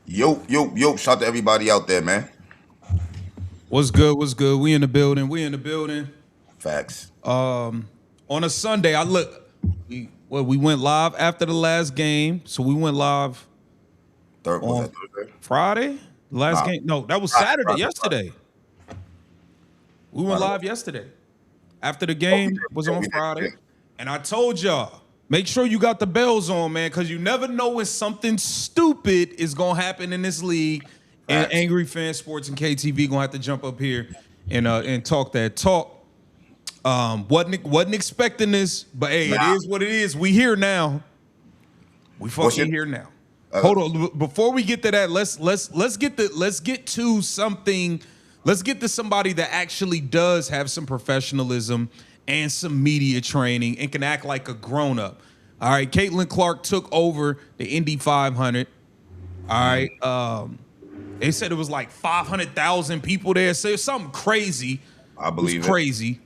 Yo, yo, yo! Shout out to everybody out there, man. What's good? What's good? We in the building. We in the building. Facts. On a Sunday, I look. We went live after the last game, so we went live Third was on that Thursday? Friday. Last Nah, game? No, that was Friday, Saturday. Friday, Friday. Yesterday. We went Friday. live yesterday. After the Oh, we game did, was we did, on we did, we Friday, did. and I told y'all, make sure you got the bells on, man, because you never know when something stupid is gonna happen in this league. And Facts. Angry Fan Sports and KTV gonna have to jump up here and talk that talk. Wasn't expecting this, but hey, it Nah. is what it is. We here now. We What's fucking your here now. Hold on, before we get to that, let's get to something. Let's get to somebody that actually does have some professionalism and some media training and can act like a grown up. All right, Caitlin Clark took over the Indy 500. All right, they said it was like 500,000 people there. So it's something crazy. I It was believe it. crazy.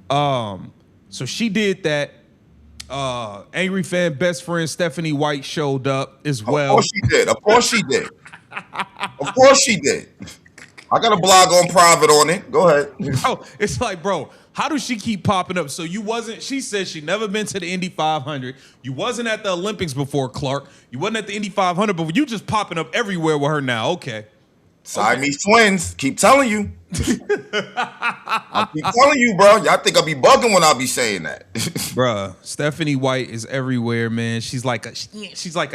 So she did that. Angry Fan best friend Stephanie White showed up as Of well. course she did. Of course she did. Of course she did. I got a blog on private on it. Go ahead. Bro, it's like, bro, how does she keep popping up? So you wasn't, she said she never been to the Indy 500. You wasn't at the Olympics before, Clark. You wasn't at the Indy 500, but you just popping up everywhere with her now. Okay. Siamese twins. Keep telling you. I keep telling you, bro. Y'all think I be bugging when I be saying that. Bruh, Stephanie White is everywhere, man. She's like a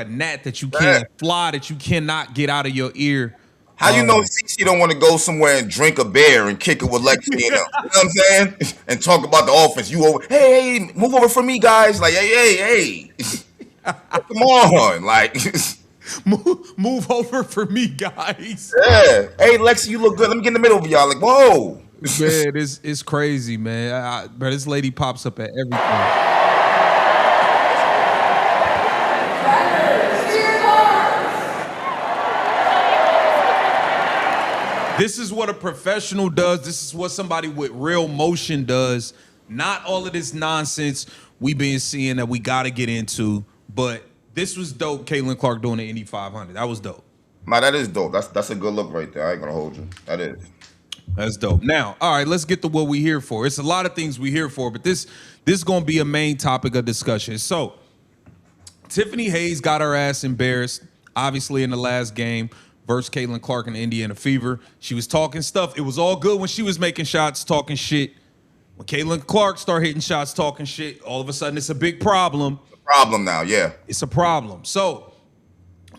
gnat that you can't fly, that you cannot get out of your ear. How you know CC don't want to go somewhere and drink a beer and kick it with Lexi and them? You know what I'm saying? And talk about the offense. You over, hey, move over for me, guys. Like, hey. Come on. Like, Move over for me, guys. yeah. Hey, Lexi, you look good. Let me get in the middle of y'all. Like, whoa. Man, it's crazy, man. Bro, this lady pops up at everything. This is what a professional does. This is what somebody with real motion does. Not all of this nonsense we been seeing that we got to get into. But this was dope. Caitlin Clark doing the Indy 500. That was dope. Man, that is dope. That's a good look right there. I ain't gonna hold you. That is. That's dope. Now, all right, let's get to what we here for. It's a lot of things we here for, but this is gonna be a main topic of discussion. So, Tiffany Hayes got her ass embarrassed, obviously in the last game versus Caitlin Clark in the Indiana Fever. She was talking stuff. It was all good when she was making shots, talking shit. When Caitlin Clark started hitting shots, talking shit, all of a sudden it's a big problem. Problem now, yeah. It's a problem. So,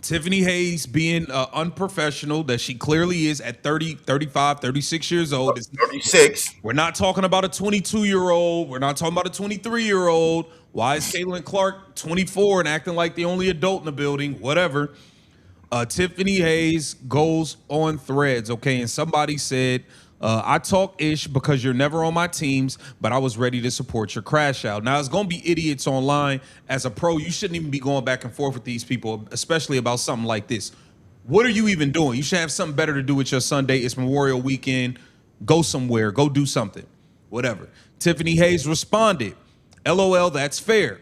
Tiffany Hayes being unprofessional that she clearly is at 30, 35, 36 years old. 36. We're not talking about a 22-year-old. We're not talking about a 23-year-old. Why is Caitlin Clark 24 and acting like the only adult in the building? Whatever. Tiffany Hayes goes on Threads, okay? And somebody said, I talk ish because you're never on my teams, but I was ready to support your crash out. Now, it's going to be idiots online. As a pro, you shouldn't even be going back and forth with these people, especially about something like this. What are you even doing? You should have something better to do with your Sunday. It's Memorial Weekend. Go somewhere. Go do something. Whatever. Tiffany Hayes responded, LOL, that's fair.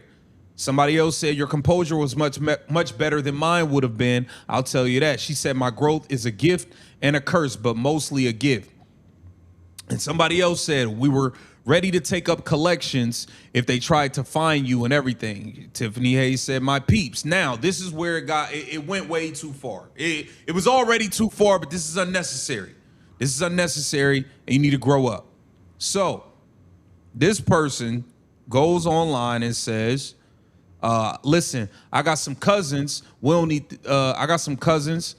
Somebody else said your composure was much better than mine would have been. I'll tell you that. She said my growth is a gift and a curse, but mostly a gift. And somebody else said we were ready to take up collections if they tried to find you and everything. Tiffany Hayes said my peeps. Now, this is where it went way too far. It was already too far, but this is unnecessary. This is unnecessary, and you need to grow up. So, this person goes online and says, listen, I got some cousins. We don't need. I got some cousins.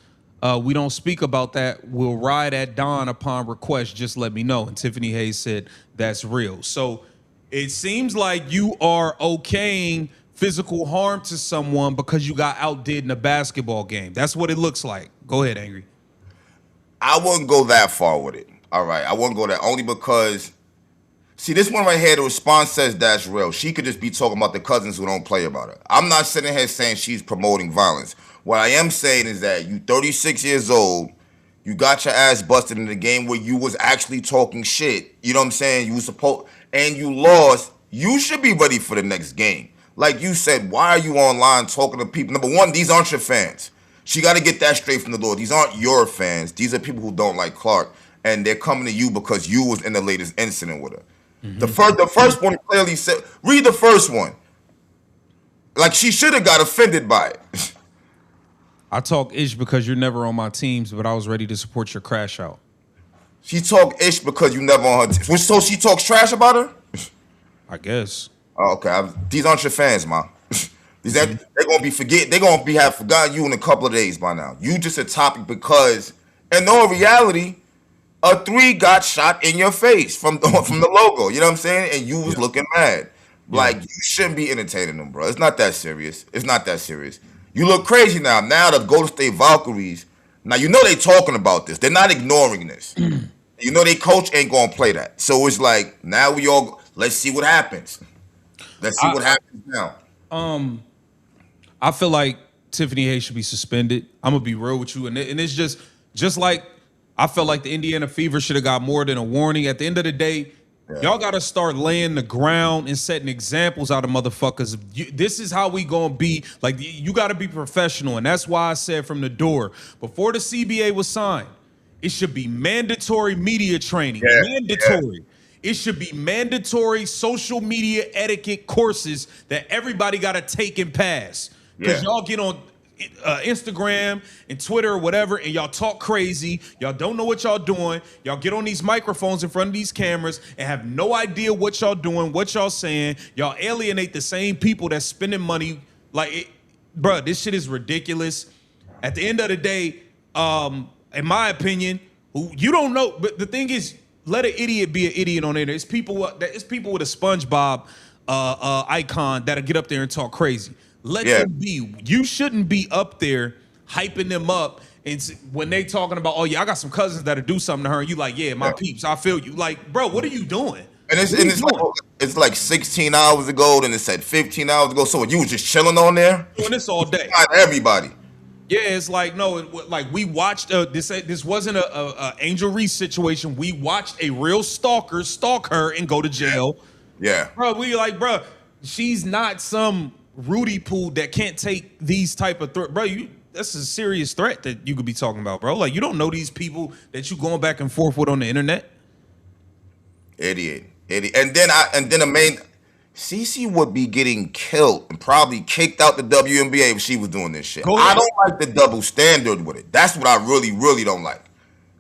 We don't speak about that. We'll ride at dawn upon request. Just let me know. And Tiffany Hayes said that's real. So it seems like you are okaying physical harm to someone because you got outdid in a basketball game. That's what it looks like. Go ahead, Angry. I wouldn't go that far with it. All right. I wouldn't go that only because see, this one right here, the response says that's real. She could just be talking about the cousins who don't play about it. I'm not sitting here saying she's promoting violence. What I am saying is that you 36 years old, you got your ass busted in the game where you was actually talking shit. You know what I'm saying? You was supposed and you lost. You should be ready for the next game. Like you said, why are you online talking to people? Number one, these aren't your fans. She got to get that straight from the Lord. These aren't your fans. These are people who don't like Clark, and they're coming to you because you was in the latest incident with her. The first one clearly said, read the first one. Like, she should have got offended by it. I talk ish because you're never on my teams, but I was ready to support your crash out. She talk ish because you never on her team. So she talks trash about her? I guess. Oh, okay. These aren't your fans, ma. They're gonna have forgotten you in a couple of days by now. You just a topic because, in all reality, a 3 got shot in your face from the logo. You know what I'm saying? And you was looking mad. Like, you shouldn't be entertaining them, bro. It's not that serious. It's not that serious. You look crazy now. Now the Golden State Valkyries. Now you know they talking about this. They're not ignoring this. You know they coach ain't gonna play that. So it's like now let's see what happens. Let's see what happens now. I feel like Tiffany Hayes should be suspended. I'm gonna be real with you, and it's just like I felt like the Indiana Fever should have got more than a warning. At the end of the day, y'all got to start laying the ground and setting examples out of motherfuckers. This is how we gonna be. Like, you got to be professional, and that's why I said from the door before the CBA was signed, it should be mandatory media training. Mandatory. It should be mandatory social media etiquette courses that everybody got to take and pass. Because y'all get on Instagram and Twitter or whatever, and y'all talk crazy. Y'all don't know what y'all doing. Y'all get on these microphones in front of these cameras and have no idea what y'all doing, what y'all saying. Y'all alienate the same people that's spending money. Bruh, this shit is ridiculous. At the end of the day, in my opinion, you don't know. But the thing is, let an idiot be an idiot on there. It's people with a SpongeBob icon that'll get up there and talk crazy. Let them be. You shouldn't be up there hyping them up. And when they talking about, oh yeah, I got some cousins that'll do something to her, and you like, yeah, my peeps, I feel you. Like, bro, what are you doing? And it's like 16 hours ago, then it said 15 hours ago. So you was just chilling on there? Doing this all day. Not everybody. Yeah, it's like, no, like we watched this wasn't a Angel Reese situation. We watched a real stalker stalk her and go to jail. Yeah. Bro, we like, bro, she's not some Rudy Poo that can't take these type of threat. Bro, that's a serious threat that you could be talking about, bro. Like, you don't know these people that you going back and forth with on the internet. Idiot. And then a main Cece would be getting killed and probably kicked out the WNBA if she was doing this shit. I don't like the double standard with it. That's what I really, really don't like.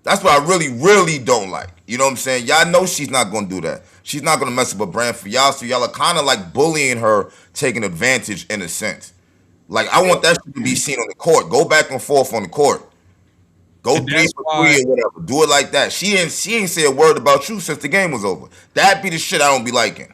That's what I really, really don't like. You know what I'm saying? Y'all know she's not going to do that. She's not going to mess up a brand for y'all, so y'all are kind of like bullying her, taking advantage in a sense. Like, I want that shit to be seen on the court. Go back and forth on the court. Go 3 for 3 or whatever. Do it like that. She ain't say a word about you since the game was over. That be the shit I don't be liking.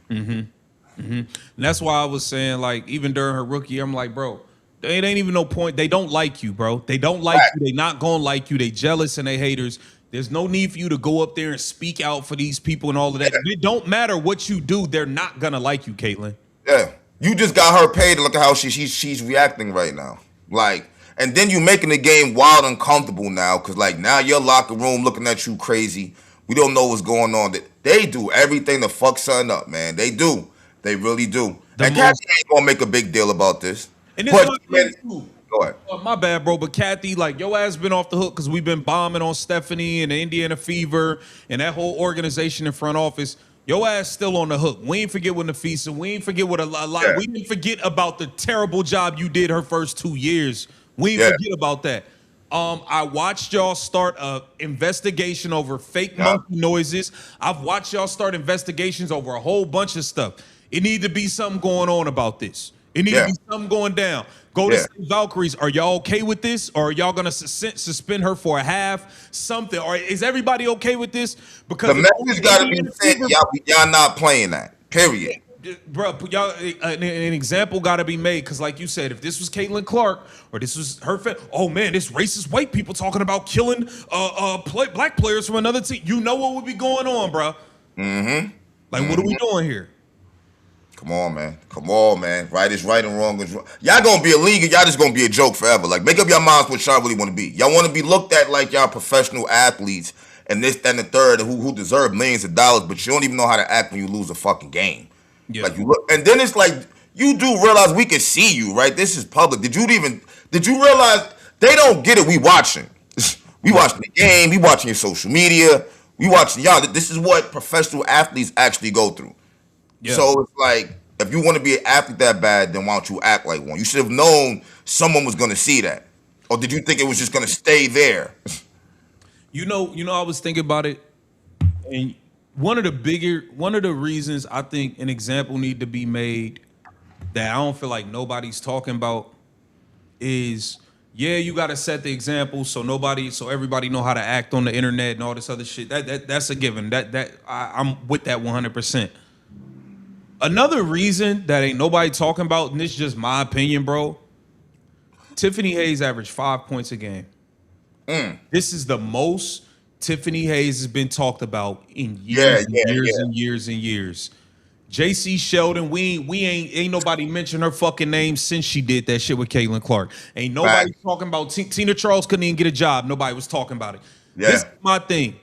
And that's why I was saying, like, even during her rookie, I'm like, bro, it ain't even no point. They don't like you, bro. They don't like you. They not gonna like you. They jealous and they haters. There's no need for you to go up there and speak out for these people and all of that. It don't matter what you do. They're not gonna like you, Caitlin. Yeah, you just got her paid. Look at how she's reacting right now. Like, and then you making the game wild and uncomfortable now, because like now your locker room looking at you crazy. We don't know what's going on. They do everything to fuck something up, man. They do. They really do. And Kathy ain't gonna make a big deal about this. And this go ahead. My bad, bro. But Kathy, like, your ass been off the hook because we've been bombing on Stephanie and the Indiana Fever and that whole organization in front office. Your ass still on the hook. We ain't forget what Nafisa. We ain't forget what a lot. Yeah. We didn't forget about the terrible job you did her first 2 years. We ain't forget about that. I watched y'all start a investigation over fake monkey noises. I've watched y'all start investigations over a whole bunch of stuff. It need to be something going on about this. It needs to be something going down. Go to Valkyries. Are y'all okay with this? Or are y'all going to suspend her for a half? Something. Or is everybody okay with this? Because the message got to be said, y'all not playing that. Period. Bro, y'all, an example got to be made. Because like you said, if this was Caitlin Clark or this was her, oh man, this racist white people talking about killing black players from another team. You know what would be going on, bro. Like, what are we doing here? Come on, man. Come on, man. Right is right and wrong is wrong. Y'all gonna be a league, y'all just gonna be a joke forever. Like, make up your minds what y'all really want to be. Y'all want to be looked at like y'all professional athletes and this, that, and the third, who deserve millions of dollars, but you don't even know how to act when you lose a fucking game. Yeah. Like, you look, and then it's like, you do realize we can see you, right? This is public. Did Did you realize they don't get it? We watching. We watching the game. We watching your social media. We watching y'all. This is what professional athletes actually go through. Yeah. So it's like, if you want to be an athlete that bad, then why don't you act like one? You should have known someone was going to see that. Or did you think it was just going to stay there? You know, I was thinking about it, and one of the reasons I think an example need to be made that I don't feel like nobody's talking about is, yeah, you got to set the example so everybody know how to act on the internet and all this other shit. That's a given. I'm with that 100%. Another reason that ain't nobody talking about, and this is just my opinion, bro. Tiffany Hayes averaged 5 points a game. This is the most Tiffany Hayes has been talked about in years and years. JC Sheldon, we ain't nobody mentioned her fucking name since she did that shit with Caitlin Clark. Ain't nobody talking about Tina Charles couldn't even get a job. Nobody was talking about it. Yeah. This is my thing.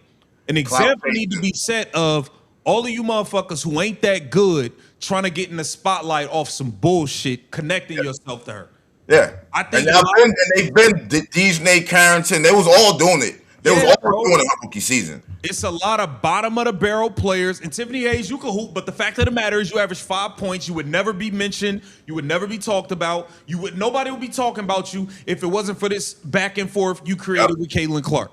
An example need to be set of all of you motherfuckers who ain't that good trying to get in the spotlight off some bullshit, connecting yourself to her. Yeah. I think they've been Dejanay Carrington. They was all doing it. They was all doing it in rookie season. It's a lot of bottom of the barrel players. And Tiffany Hayes, you can hoop, but the fact of the matter is you average 5 points. You would never be mentioned. You would never be talked about. Nobody would be talking about you if it wasn't for this back and forth you created with Caitlin Clark.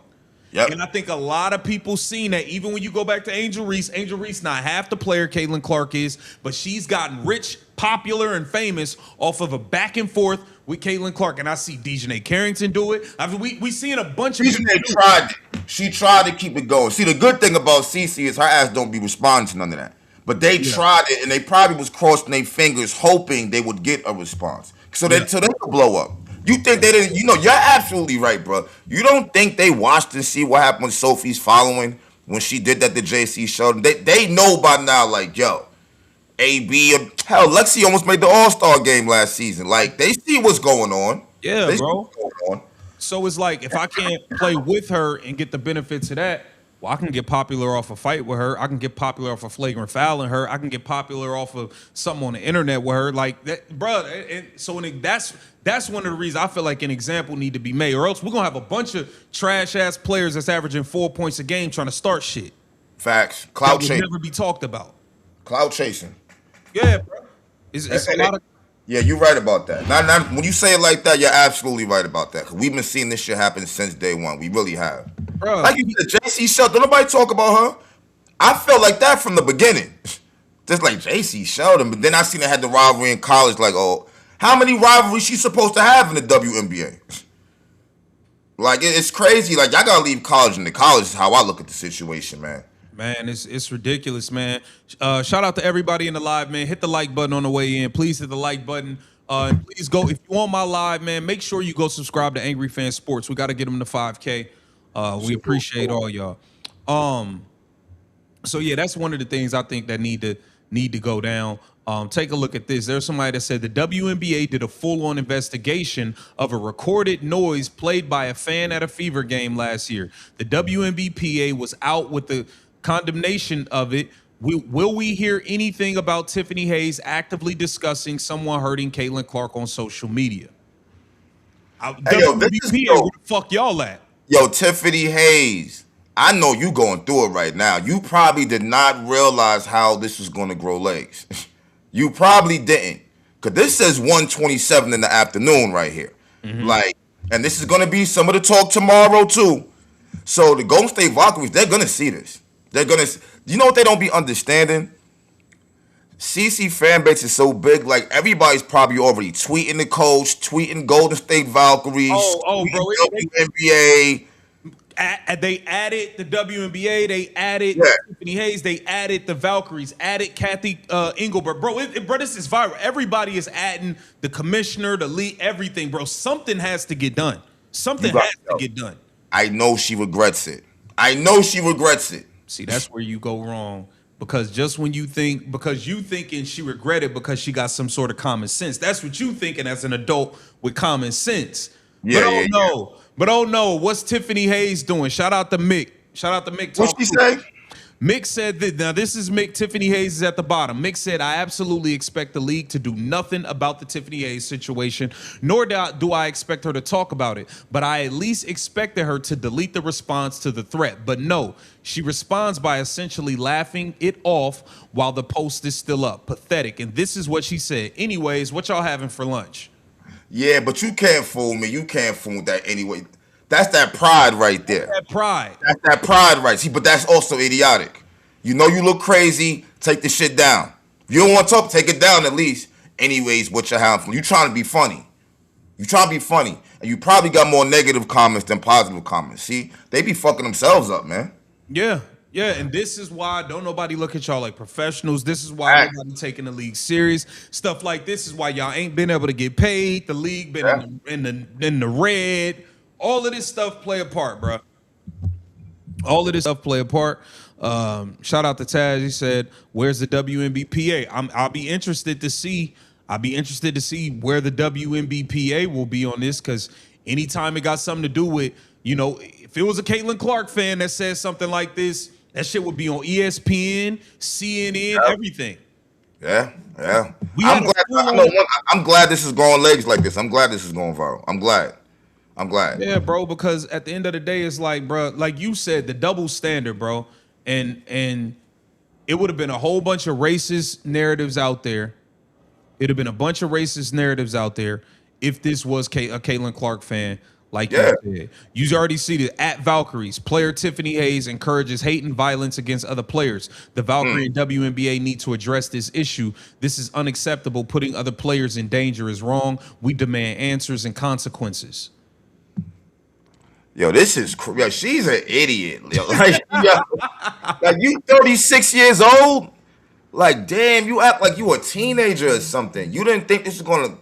Yep. And I think a lot of people seen that even when you go back to Angel Reese not half the player Caitlin Clark is, but she's gotten rich, popular, and famous off of a back and forth with Caitlin Clark. And I see Dejanay Carrington do it. We seeing a bunch of Dejanay tried. She tried to keep it going. See, the good thing about Cece is her ass don't be responding to none of that. But they tried it, and they probably was crossing their fingers hoping they would get a response. So they could blow up. You think they didn't? You're absolutely right, bro. You don't think they watched and see what happened with Sophie's following when she did that to JC Sheldon? They know by now, like, yo, AB, hell, Lexi almost made the All-Star game last season. Like, they see what's going on. Yeah, bro. So it's like, if I can't play with her and get the benefits of that, well, I can get popular off a fight with her. I can get popular off a flagrant foul in her. I can get popular off of something on the internet with her. Like that, bro. That's one of the reasons I feel like an example need to be made, or else we're gonna have a bunch of trash ass players that's averaging 4 points a game trying to start shit. Facts. Clout chasing. Never be talked about. Clout chasing. Yeah, bro. It's a lot of. Yeah, you're right about that. Now, when you say it like that, you're absolutely right about that. Cause we've been seeing this shit happen since day one. We really have. Bro. Like you said, JC Sheldon, don't nobody talk about her. I felt like that from the beginning. Just like JC Sheldon. But then I seen they had the rivalry in college. Like, oh, how many rivalries she supposed to have in the WNBA? Like, it's crazy. Like, y'all gotta leave college. And the college is how I look at the situation, man. Man, it's ridiculous, man. Shout out to everybody in the live, man. Hit the like button on the way in. Please hit the like button. And please go, if you want my live, man, make sure you go subscribe to Angry Fan Sports. We got to get them to 5K. We appreciate all y'all. So yeah, that's one of the things I think that need to go down. Take a look at this. There's somebody that said the WNBA did a full-on investigation of a recorded noise played by a fan at a Fever game last year. The WNBPA was out with the condemnation of it. Will we hear anything about Tiffany Hayes actively discussing someone hurting Caitlin Clark on social media? Hey, WNBPA, where the fuck y'all at? Yo, Tiffany Hayes, I know you going through it right now. You probably did not realize how this was going to grow legs. You probably didn't. Because this says 1:27 in the afternoon right here. Mm-hmm. Like, and this is going to be some of the talk tomorrow, too. So the Golden State Valkyries, they're going to see this. They're going to, you know what they don't be understanding? CC fan base is so big, like everybody's probably already tweeting the coach, tweeting Golden State Valkyries, bro, WNBA. They added the WNBA, they added Tiffany Hayes, they added the Valkyries, added Kathy Engelbert. Bro, this is viral. Everybody is adding the commissioner, the league, everything, bro. Something has to get done. Something has to get done. I know she regrets it. I know she regrets it. See, that's where you go wrong. Because just when you thinking she regretted because she got some sort of common sense. That's what you thinking as an adult with common sense. Yeah, But oh no, what's Tiffany Hayes doing? Shout out to Mick. What's she say? Mick said that, now this is Mick, Tiffany Hayes is at the bottom. Mick said, I absolutely expect the league to do nothing about the Tiffany Hayes situation, nor do I expect her to talk about it, but I at least expected her to delete the response to the threat. But no, she responds by essentially laughing it off while the post is still up. Pathetic. And this is what she said. Anyways, what y'all having for lunch? Yeah, but you can't fool me. You can't fool that anyway. That's that pride right there. That pride. That's that pride right. See, but that's also idiotic. You know you look crazy, take the shit down. If you don't want to talk, take it down at least. Anyways, what you have? You trying to be funny. You trying to be funny. And you probably got more negative comments than positive comments. See, they be fucking themselves up, man. Yeah. Yeah, and this is why don't nobody look at y'all like professionals. This is why nobody taking the league serious. Stuff like this is why y'all ain't been able to get paid. The league been in the red. All of this stuff play a part, bro. All of this stuff play a part. Shout out to Taz. He said, "Where's the WNBPA?" I'll be interested to see. I'll be interested to see where the WNBPA will be on this, because anytime it got something to do with, you know, if it was a Caitlin Clark fan that says something like this, that shit would be on ESPN, CNN, everything. Yeah. I'm glad this is going legs like this. I'm glad this is going viral. I'm glad. Yeah, bro, because at the end of the day, it's like, bro, like you said, the double standard, bro. And it would have been a whole bunch of racist narratives out there. It'd have been a bunch of racist narratives out there if this was a Caitlin Clark fan, like you said. You already see that at Valkyries, player Tiffany Hayes encourages hate and violence against other players. The Valkyrie and WNBA need to address this issue. This is unacceptable. Putting other players in danger is wrong. We demand answers and consequences. Yo, this is she's an idiot. Like you 36 years old. Like, damn, you act like you a teenager or something. You didn't think this was gonna.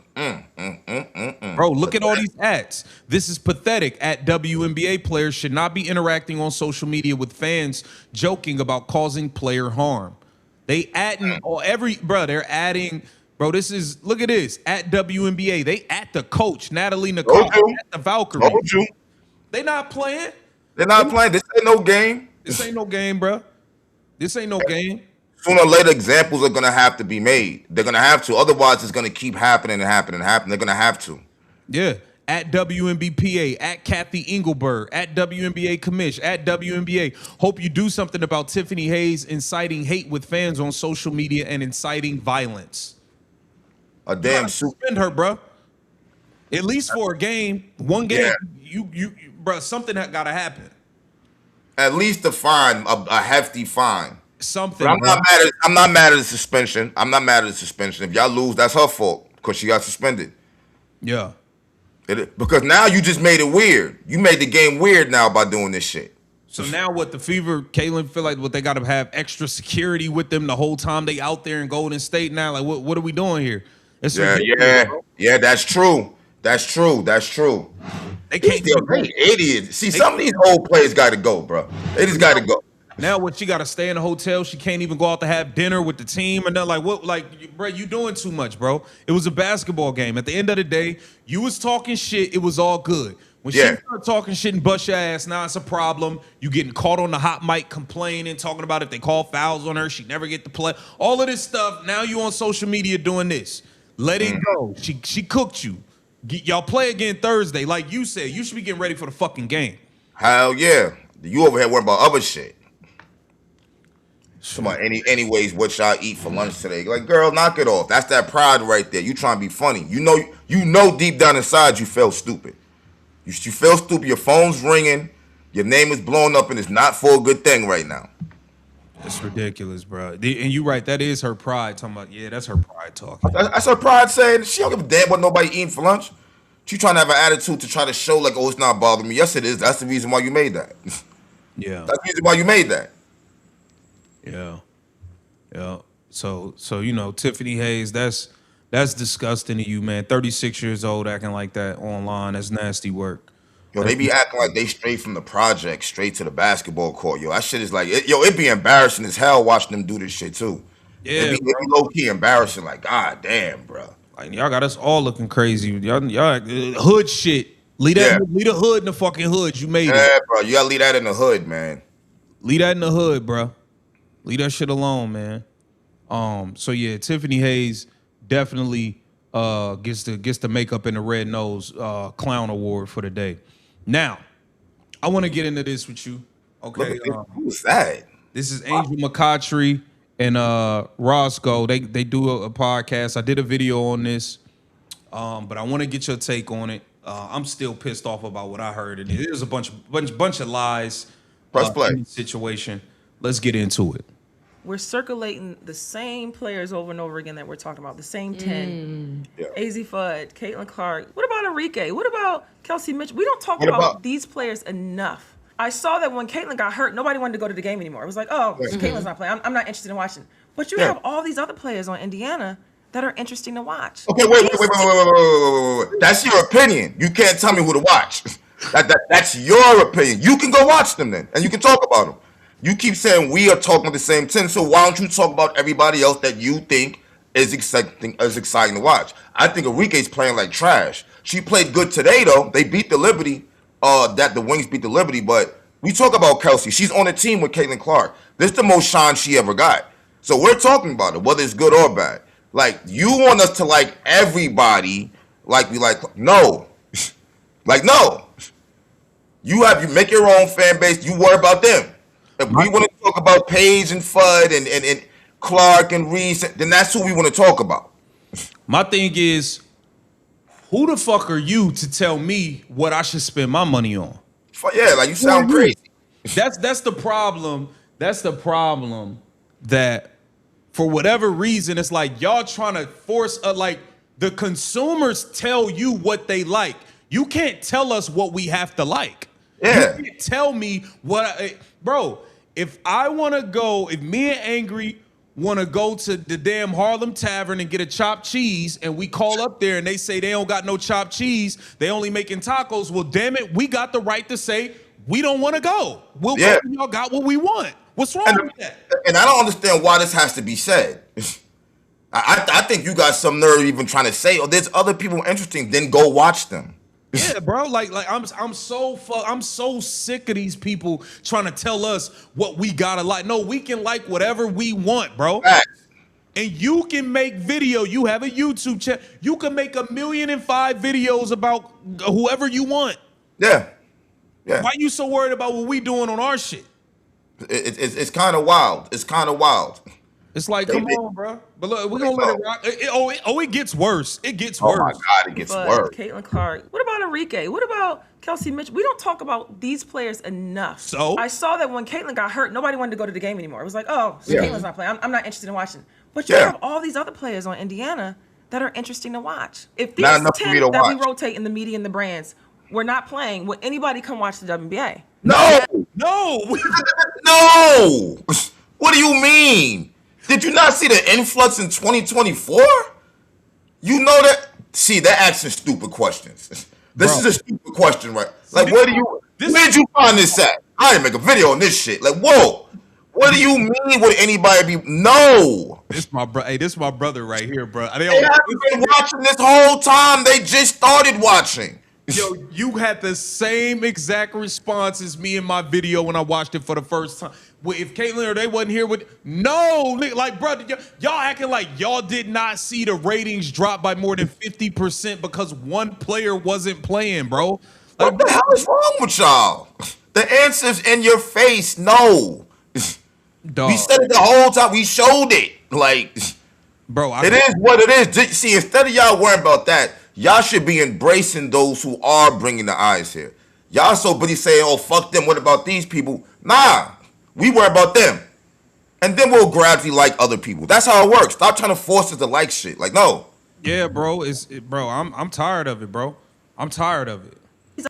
Bro, look at all these ads. This is pathetic. At WNBA players should not be interacting on social media with fans joking about causing player harm. They adding they're adding. Bro, this is, look at this. At WNBA, they at the coach, Natalie Nicole, at the Valkyrie. They not playing. They're not playing. This ain't no game. This ain't no game, bro. This ain't no game. Sooner or later, examples are gonna have to be made. They're gonna have to. Otherwise, it's gonna keep happening. They're gonna have to. Yeah. At WNBPA, at Kathy Engelberg, at WNBA Commish, at WNBA. Hope you do something about Tiffany Hayes inciting hate with fans on social media and inciting violence. A damn suspend her, bro. At least for a game, one game. You, bro. Something gotta happen. At least a fine, a hefty fine. Something. I'm not mad at the suspension. If y'all lose, that's her fault because she got suspended. Yeah. Because now you just made it weird. You made the game weird now by doing this shit. So now what the Fever, Caitlin feel like they got to have extra security with them the whole time they out there in Golden State now? Like, what are we doing here? Yeah, that's true. That's true. They can't be idiots. See, some of these old players got to go, bro. They just got to go. Now what, she got to stay in a hotel? She can't even go out to have dinner with the team and then like what? Like, bro, you doing too much, bro. It was a basketball game. At the end of the day, you was talking shit. It was all good. When she started talking shit and bust your ass, now it's a problem. You getting caught on the hot mic complaining, talking about if they call fouls on her, she never get to play. All of this stuff. Now you on social media doing this. Let it go. She cooked you. Y'all play again Thursday. Like you said, you should be getting ready for the fucking game. Hell yeah. You over here worrying about other shit. Come on, anyways, what y'all eat for lunch today? Like, girl, knock it off. That's that pride right there. You trying to be funny. You know deep down inside you feel stupid. You feel stupid. Your phone's ringing. Your name is blowing up, and it's not for a good thing right now. That's ridiculous, bro. And you right. That is her pride talking about, that's her pride talking. That's her pride saying she don't give a damn what nobody eating for lunch. She trying to have an attitude to try to show like, oh, it's not bothering me. Yes, it is. That's the reason why you made that. Yeah. That's the reason why you made that. Yeah. So Tiffany Hayes, that's disgusting to you, man. 36 years old acting like that online. That's nasty work. Yo, they be acting like they straight from the project, straight to the basketball court. Yo, that shit is like, it be embarrassing as hell watching them do this shit too. Yeah, it be low-key embarrassing. Like, god damn, bro. Like, y'all got us all looking crazy. Y'all hood shit. Leave the hood in the fucking hood. You made it. Yeah, bro. You gotta leave that in the hood, man. Leave that in the hood, bro. Leave that shit alone, man. So yeah, Tiffany Hayes definitely gets the makeup and the red nose clown award for the day. Now, I want to get into this with you. Look Okay. at this. Who's that? This is Angel McCoughtry and Roscoe. They do a podcast. I did a video on this, but I want to get your take on it. I'm still pissed off about what I heard, and it is a bunch of lies. Press play. In the situation. Let's get into it. We're circulating the same players over and over again that we're talking about, the same 10. Yeah. AZ Fudd, Caitlin Clark. What about Enrique? What about Kelsey Mitchell? We don't talk about these players enough. I saw that when Caitlin got hurt, nobody wanted to go to the game anymore. It was like, oh, Caitlin's not playing. I'm not interested in watching. But you have all these other players on Indiana that are interesting to watch. Okay, wait. That's your opinion. You can't tell me who to watch. That's your opinion. You can go watch them then, and you can talk about them. You keep saying we are talking about the same 10, so why don't you talk about everybody else that you think is exciting to watch? I think Enrique's playing like trash. She played good today, though. They beat the Liberty. The Wings beat the Liberty, but we talk about Kelsey. She's on a team with Caitlin Clark. This is the most shine she ever got. So we're talking about it, whether it's good or bad. Like, you want us to like everybody, like we like, no. Like, no. You make your own fan base. You worry about them. If we want to talk about Paige and Fudd and Clark and Reese, then that's who we want to talk about. My thing is, who the fuck are you to tell me what I should spend my money on? Yeah, like you sound crazy. That's the problem. That's the problem that for whatever reason, it's like y'all trying to force like the consumers tell you what they like. You can't tell us what we have to like. Yeah. You can't tell me bro, if I want to go, if me and Angry want to go to the damn Harlem Tavern and get a chopped cheese, and we call up there and they say they don't got no chopped cheese, they only making tacos, well, damn it, we got the right to say we don't want to go. We'll go when y'all got what we want. What's wrong with that? And I don't understand why this has to be said. I think you got some nerve even trying to say, oh, there's other people interesting, then go watch them. Yeah, bro. Like I'm so sick of these people trying to tell us what we gotta like. No, we can like whatever we want, bro. Facts. And you can make video. You have a YouTube channel. You can make 1,000,005 videos about whoever you want. Yeah. Yeah. Why you so worried about what we doing on our shit? It's kind of wild. It's kind of wild. It's like, come on, bro. But look, we're gonna let it rock. It gets worse. It gets worse. Oh my God, it gets worse. Caitlin Clark. What about Enrique? What about Kelsey Mitchell? We don't talk about these players enough. So I saw that when Caitlin got hurt, nobody wanted to go to the game anymore. It was like, oh, Caitlin's not playing. I'm not interested in watching. But you have all these other players on Indiana that are interesting to watch. If these 10 that we rotate in the media and the brands were not playing, would anybody come watch the WNBA? No. No. No. What do you mean? Did you not see the influx in 2024? You know that. See, they're asking stupid questions. This is a stupid question, right? Like, where did you find this at? I didn't make a video on this shit. Like, whoa. What do you mean? Would anybody be? No. This my bro. Hey, this is my brother right here, bro. They haven't been watching this whole time. They just started watching. Yo, you had the same exact response as me in my video when I watched it for the first time. If Caitlin or they wasn't here with like, brother, y'all acting like y'all did not see the ratings drop by more than 50% because one player wasn't playing, bro. Like, what the hell is wrong with y'all? The answer's in your face. No. Dog. We said it the whole time. We showed it. Like, bro, it is what it is. See, instead of y'all worrying about that, y'all should be embracing those who are bringing the eyes here. Y'all so busy saying, oh, fuck them. What about these people? Nah. We worry about them. And then we'll gradually like other people. That's how it works. Stop trying to force us to like shit. Like, no. Yeah, bro. Bro, I'm tired of it, bro. I'm tired of it. These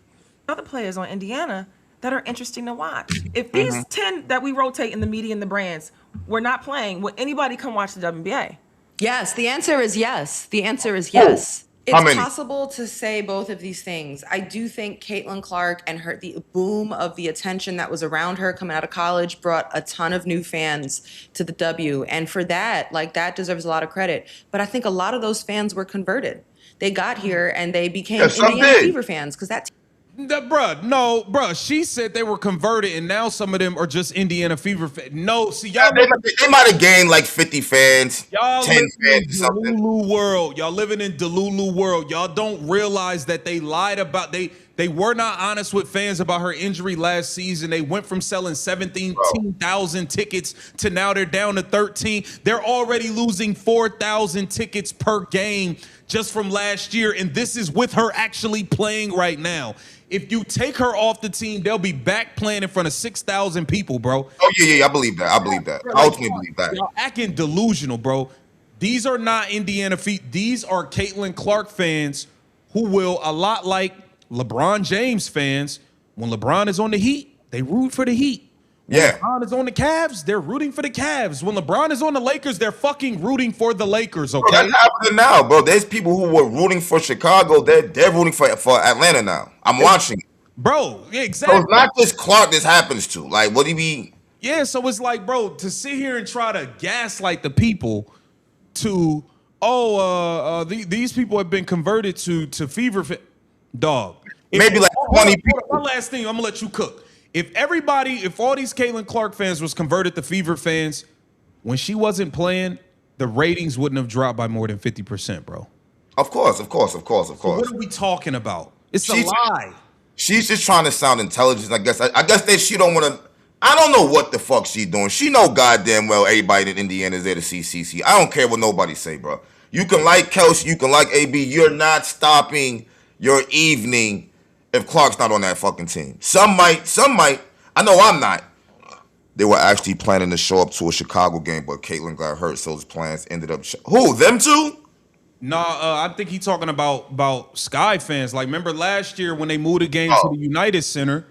other players on Indiana that are interesting to watch. If these 10 that we rotate in the media and the brands were not playing, would anybody come watch the WNBA? Yes, the answer is yes. The answer is yes. It's possible to say both of these things. I do think Caitlin Clark and the boom of the attention that was around her coming out of college brought a ton of new fans to the W. And for that, that deserves a lot of credit. But I think a lot of those fans were converted. They got here and they became Indiana Fever fans because that Bruh. She said they were converted, and now some of them are just Indiana Fever fans. No, see, y'all. They might have gained like 50 fans, Y'all 10 living fans in or something. Delulu world. Y'all living in Delulu world. Y'all don't realize that they lied about they were not honest with fans about her injury last season. They went from selling 17,000 tickets to now they're down to 13. They're already losing 4,000 tickets per game just from last year, and this is with her actually playing right now. If you take her off the team, they'll be back playing in front of 6,000 people, bro. Oh yeah, I believe that. I ultimately believe that. Y'all acting delusional, bro. These are not Indiana feet. These are Caitlin Clark fans who will, a lot like LeBron James fans, when LeBron is on the Heat, they root for the Heat. When LeBron is on the Cavs, they're rooting for the Cavs. When LeBron is on the Lakers, they're fucking rooting for the Lakers, okay? Bro, that's happening now, bro. There's people who were rooting for Chicago. They're rooting for Atlanta now. I'm watching it. Bro, yeah, exactly. So it's not just Clark this happens to. Like, what do you mean? Yeah, so it's like, bro, to sit here and try to gaslight the people to, these people have been converted to fever dog. Maybe like 20 people. One last thing, I'm gonna let you cook. If all these Caitlin Clark fans was converted to Fever fans, when she wasn't playing, the ratings wouldn't have dropped by more than 50%, bro. Of course. So what are we talking about? It's a lie. She's just trying to sound intelligent, I guess. I guess that she don't want to. I don't know what the fuck she doing. She know goddamn well everybody in Indiana is there to see CC. I don't care what nobody say, bro. You can like Kelsey, you can like AB. You're not stopping your evening if Clark's not on that fucking team. Some might. I know I'm not. They were actually planning to show up to a Chicago game, but Caitlin got hurt, so those plans ended up. Who? Them two? I think he's talking about Sky fans. Like, remember last year when they moved the game to the United Center?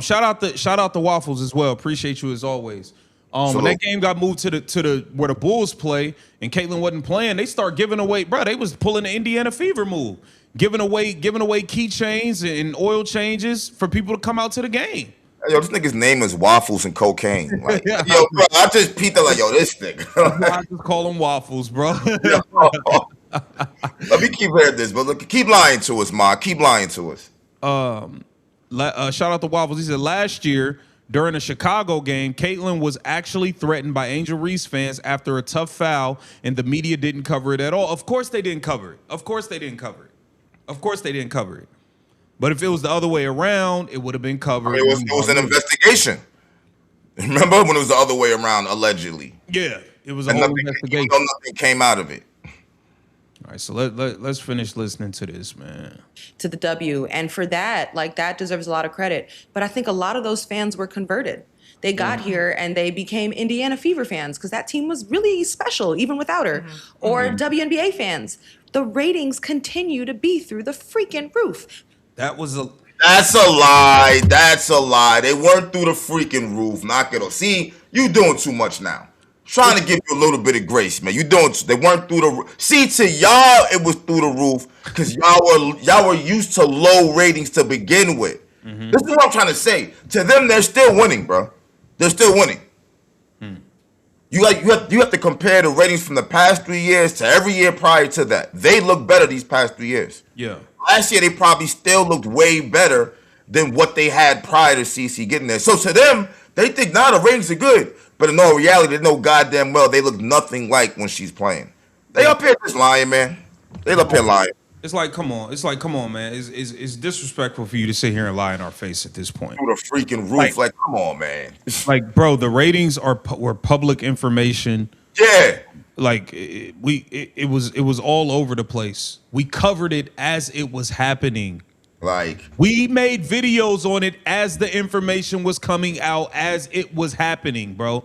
Shout out the Waffles as well. Appreciate you as always. When that game got moved to the where the Bulls play and Caitlin wasn't playing, they start giving away, bro. They was pulling the Indiana Fever move, giving away keychains and oil changes for people to come out to the game. Yo, this nigga's name is Waffles and Cocaine. Like, yo, bro, I just peeped it like, yo, this nigga. I just call him Waffles, bro. Let me keep hearing this, but look, keep lying to us, Ma. Keep lying to us. Shout out to Waffles. He said last year during a Chicago game, Caitlin was actually threatened by Angel Reese fans after a tough foul, and the media didn't cover it at all. Of course they didn't cover it. But if it was the other way around, it would have been covered. It was an investigation. Remember when it was the other way around, allegedly? Yeah, it was a whole investigation. Nothing came out of it. All right, so let's finish listening to this, man. To the W. And for that, like, that deserves a lot of credit. But I think a lot of those fans were converted. They got here and they became Indiana Fever fans because that team was really special, even without her. Or WNBA fans. The ratings continue to be through the freaking roof. That's a lie. They weren't through the freaking roof. Knock it off. See, you doing too much now. Trying to give you a little bit of grace, man. They weren't through the roof. See, to y'all, it was through the roof because y'all were used to low ratings to begin with. This is what I'm trying to say. To them, they're still winning, bro. They're still winning. You have to compare the ratings from the past 3 years to every year prior to that. They look better these past 3 years. Yeah. Last year, they probably still looked way better than what they had prior to CC getting there. So to them, they think, the ratings are good. But in all reality, they know goddamn well they look nothing like when she's playing. They up here just lying, man. They up here lying. It's like, come on, man. It's disrespectful for you to sit here and lie in our face at this point. Through the freaking roof, like come on, man. Like, bro, the ratings were public information. Yeah. Like it was all over the place. We covered it as it was happening. Like, we made videos on it as the information was coming out, as it was happening, bro.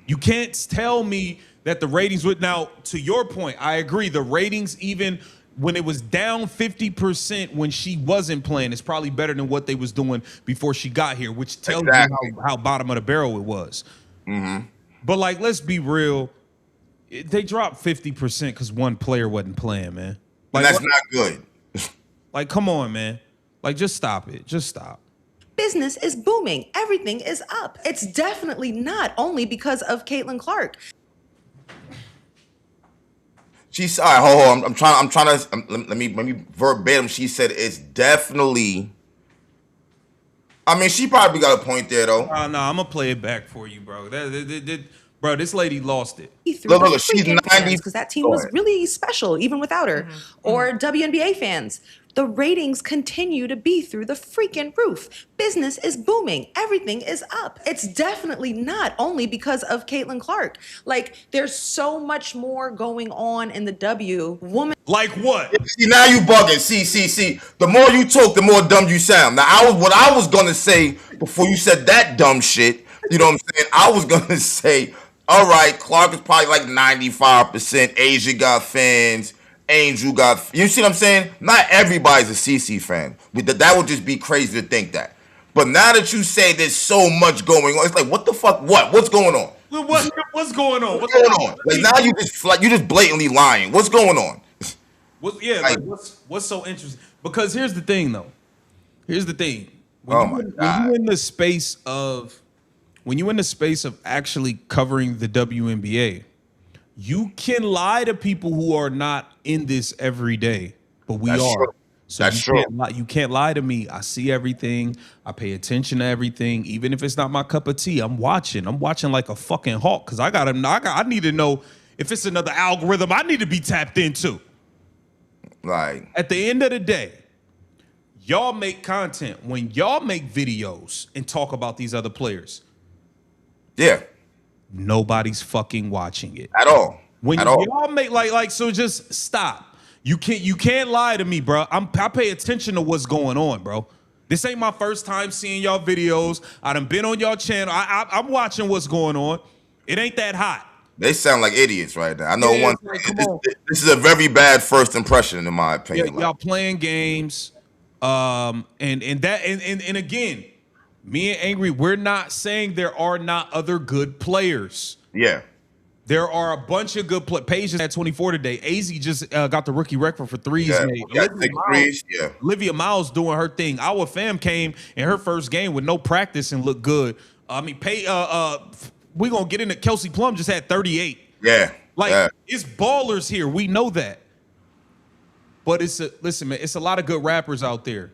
You can't tell me that the ratings would. Now, to your point, I agree. The ratings, even when it was down 50% when she wasn't playing, it's probably better than what they was doing before she got here, which tells you how bottom of the barrel it was. But, like, let's be real. They dropped 50% because one player wasn't playing, man. Like, and that's not good. Like, come on, man. Like, just stop it. Just stop. Business is booming. Everything is up. It's definitely not only because of Caitlin Clark. She's all right. Hold on. I'm trying to. Let me verbatim. She said it's definitely I mean, she probably got a point there though. No, I'm gonna play it back for you, bro. Bro, this lady lost it. Through the Look, she's freaking 90. fans because that team Go was ahead. really special even without her. Or WNBA fans. The ratings continue to be through the freaking roof. Business is booming. Everything is up. It's definitely not only because of Caitlin Clark. Like, there's so much more going on in the W. Like what? See, now you bugging. See. The more you talk, the more dumb you sound. Now, what I was gonna say before you said that dumb shit. You know what I'm saying? I was gonna say, all right, Clark is probably like 95%. Asia got fans. Angel got. You see what I'm saying? Not everybody's a CC fan. That would just be crazy to think that. But now that you say there's so much going on, it's like, what the fuck? What's going on? What's going on? What's going on? Like now you just blatantly lying. What's going on? What's so interesting? Because here's the thing, though. Here's the thing. God. When you in the space of actually covering the WNBA, you can lie to people who are not in this every day, but we That's are. true. So That's true. You can't lie to me. I see everything. I pay attention to everything, even if it's not my cup of tea. I'm watching like a fucking hawk because I need to know if it's another algorithm I need to be tapped into. Like At the end of the day, y'all make content. When y'all make videos and talk about these other players, yeah, nobody's fucking watching it. at all. When At all. y'all make so just stop. You can't lie to me, bro. I pay attention to what's going on, bro. This ain't my first time seeing y'all videos. I done been on y'all channel. I'm watching what's going on. It ain't that hot. They sound like idiots right now. I know Yeah, one. like, come on. This is a very bad first impression, in my opinion. Y'all playing games, and again, me and Angry, we're not saying there are not other good players. Yeah. There are a bunch of good Paige is at 24 today. AZ just got the rookie record for threes Yeah. made. Yeah, big threes, yeah. Olivia Miles doing her thing. Our fam came in her first game with no practice and looked good. I mean, we gonna get into Kelsey Plum just had 38. Yeah. Yeah. It's ballers here. We know that. But listen, man, it's a lot of good rappers out there.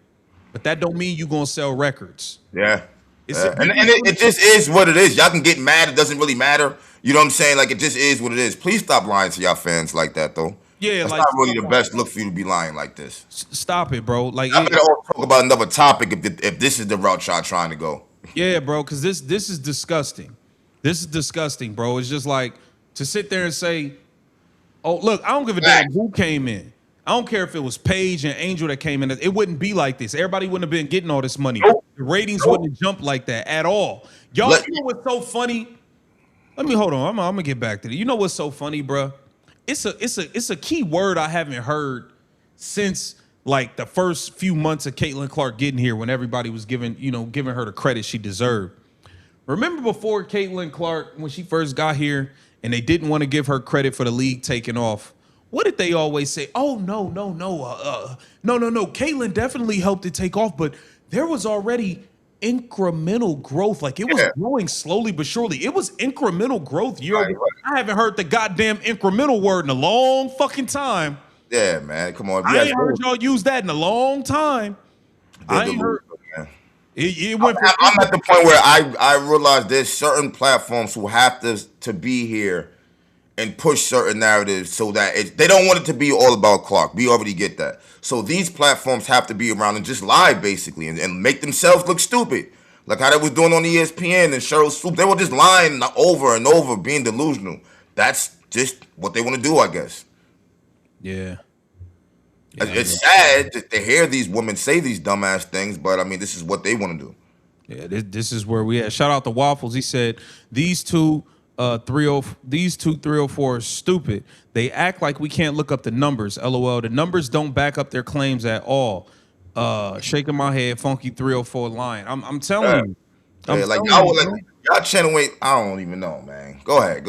But that don't mean you gonna sell records. Yeah. And it just is what it is. Y'all can get mad. It doesn't really matter. You know what I'm saying? Like, it just is what it is. Please stop lying to y'all fans like that, though. Yeah, it's like, not really the best look for you to be lying like this. Stop it, bro. Like, I'm gonna talk about another topic if this is the route y'all trying to go. Yeah, bro, because this is disgusting. This is disgusting, bro. It's just like to sit there and say, "Oh, look, I don't give a damn who came in. I don't care if it was Paige and Angel that came in. It wouldn't be like this. Everybody wouldn't have been getting all this money. Nope. The ratings wouldn't have jumped like that at all. Y'all, you know what's so funny? Let me hold on. I'm gonna get back to it. You know what's so funny, bro? It's a key word I haven't heard since like the first few months of Caitlin Clark getting here, when everybody was giving her the credit she deserved. Remember before Caitlin Clark, when she first got here, and they didn't want to give her credit for the league taking off? What did they always say? Oh, no. Caitlin definitely helped it take off, but there was already incremental growth. Like, it was growing slowly but surely. It was incremental growth year over year. I haven't heard the goddamn incremental word in a long fucking time. Yeah, man. Come on. I ain't heard y'all use that in a long time. I ain't heard. It went I'm at the point where I realize there's certain platforms who have to be here and push certain narratives so that they don't want it to be all about Clark. We already get that. So these platforms have to be around and just lie, basically, and make themselves look stupid. Like how they was doing on ESPN and Cheryl Swoop. They were just lying over and over, being delusional. That's just what they want to do, I guess. Yeah. It's sad to hear these women say these dumbass things, but I mean, this is what they want to do. Yeah, this is where we at. Shout out to Waffles. He said these two 304 are stupid. They act like we can't look up the numbers. LOL. The numbers don't back up their claims at all. Shaking my head, funky 304 line. I'm telling you. Y'all channel weight. I don't even know, man. Go ahead.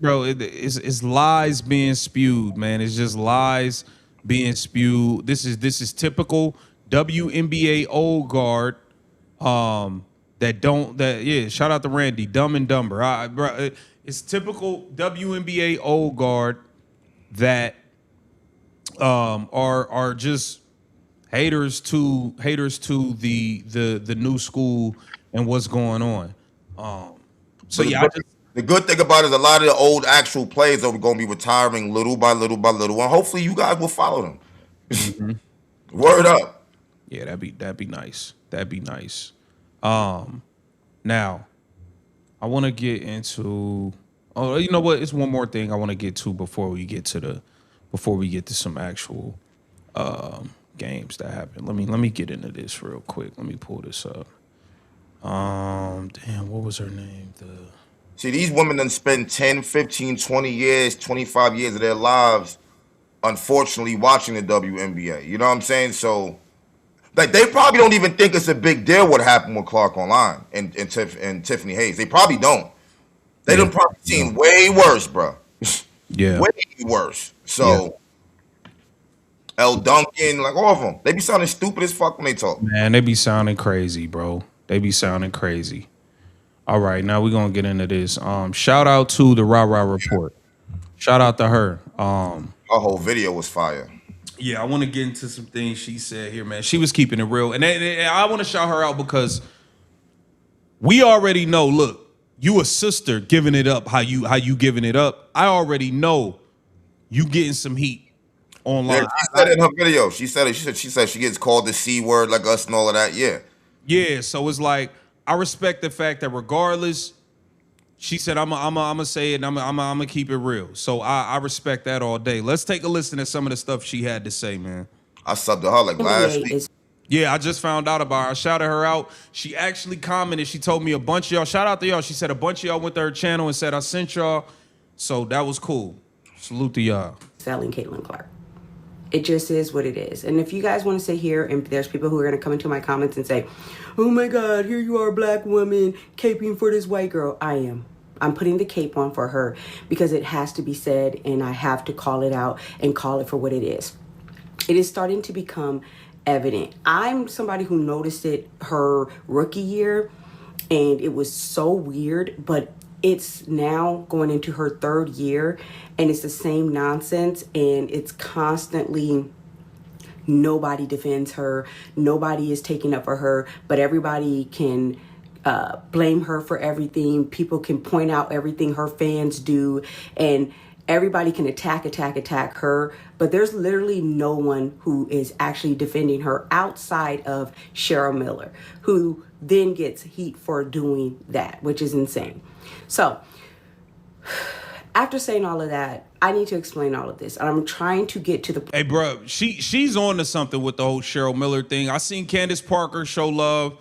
Bro, it's lies being spewed, man. It's just lies being spewed. This is typical WNBA old guard. Shout out to Randy, Dumb and Dumber. Bro, it's typical WNBA old guard that are just haters to the new school and what's going on. So But yeah, the good thing about it is a lot of the old actual players are going to be retiring little by little by little, and hopefully you guys will follow them. Word up. yeah, that'd be nice. That'd be nice. Now I want to get into. Oh, you know what? It's one more thing I want to get to before we get to some actual games that happen. Let me get into this real quick. Let me pull this up. Damn, what was her name? See, these women done spend 10, 15, 20 years, 25 years of their lives, unfortunately, watching the WNBA. You know what I'm saying? So, like, they probably don't even think it's a big deal what happened with Clark Online and Tiffany Hayes. They probably don't. They done probably seen way worse, bro. Yeah. Way worse. So, L. Duncan, like all of them, they be sounding stupid as fuck when they talk. Man, they be sounding crazy, bro. They be sounding crazy. All right, now we're gonna get into this. Shout out to the Rah Rah Report. Shout out to her. Her whole video was fire. Yeah, I want to get into some things she said here, man. She was keeping it real, and I want to shout her out because we already know. Look, you a sister giving it up. How you giving it up? I already know you getting some heat online. Yeah, she said it in her video. She said it. She said she gets called the C word like us and all of that. Yeah. Yeah. So it's like I respect the fact that regardless, she said I'm gonna say it. And I'm gonna keep it real. So I respect that all day. Let's take a listen to some of the stuff she had to say, man. I subbed to her like last week. Yeah, I just found out about her. I shouted her out. She actually commented. She told me a bunch of y'all. Shout out to y'all. She said a bunch of y'all went to her channel and said I sent y'all. So that was cool. Salute to y'all. Selling Caitlin Clark. It just is what it is. And if you guys want to sit here and there's people who are going to come into my comments and say, oh my God, here you are, a black woman, caping for this white girl. I am. I'm putting the cape on for her because it has to be said and I have to call it out and call it for what it is. It is starting to become evident. I'm somebody who noticed it her rookie year and it was so weird, but it's now going into her third year and it's the same nonsense and it's constantly nobody defends her. Nobody is taking up for her, but everybody can blame her for everything. People can point out everything her fans do and everybody can attack her, but there's literally no one who is actually defending her outside of Cheryl Miller, who then gets heat for doing that, which is insane. So, after saying all of that, I need to explain all of this. I'm trying to get to the Hey, bro, she's on to something with the whole Cheryl Miller thing. I seen Candace Parker show love,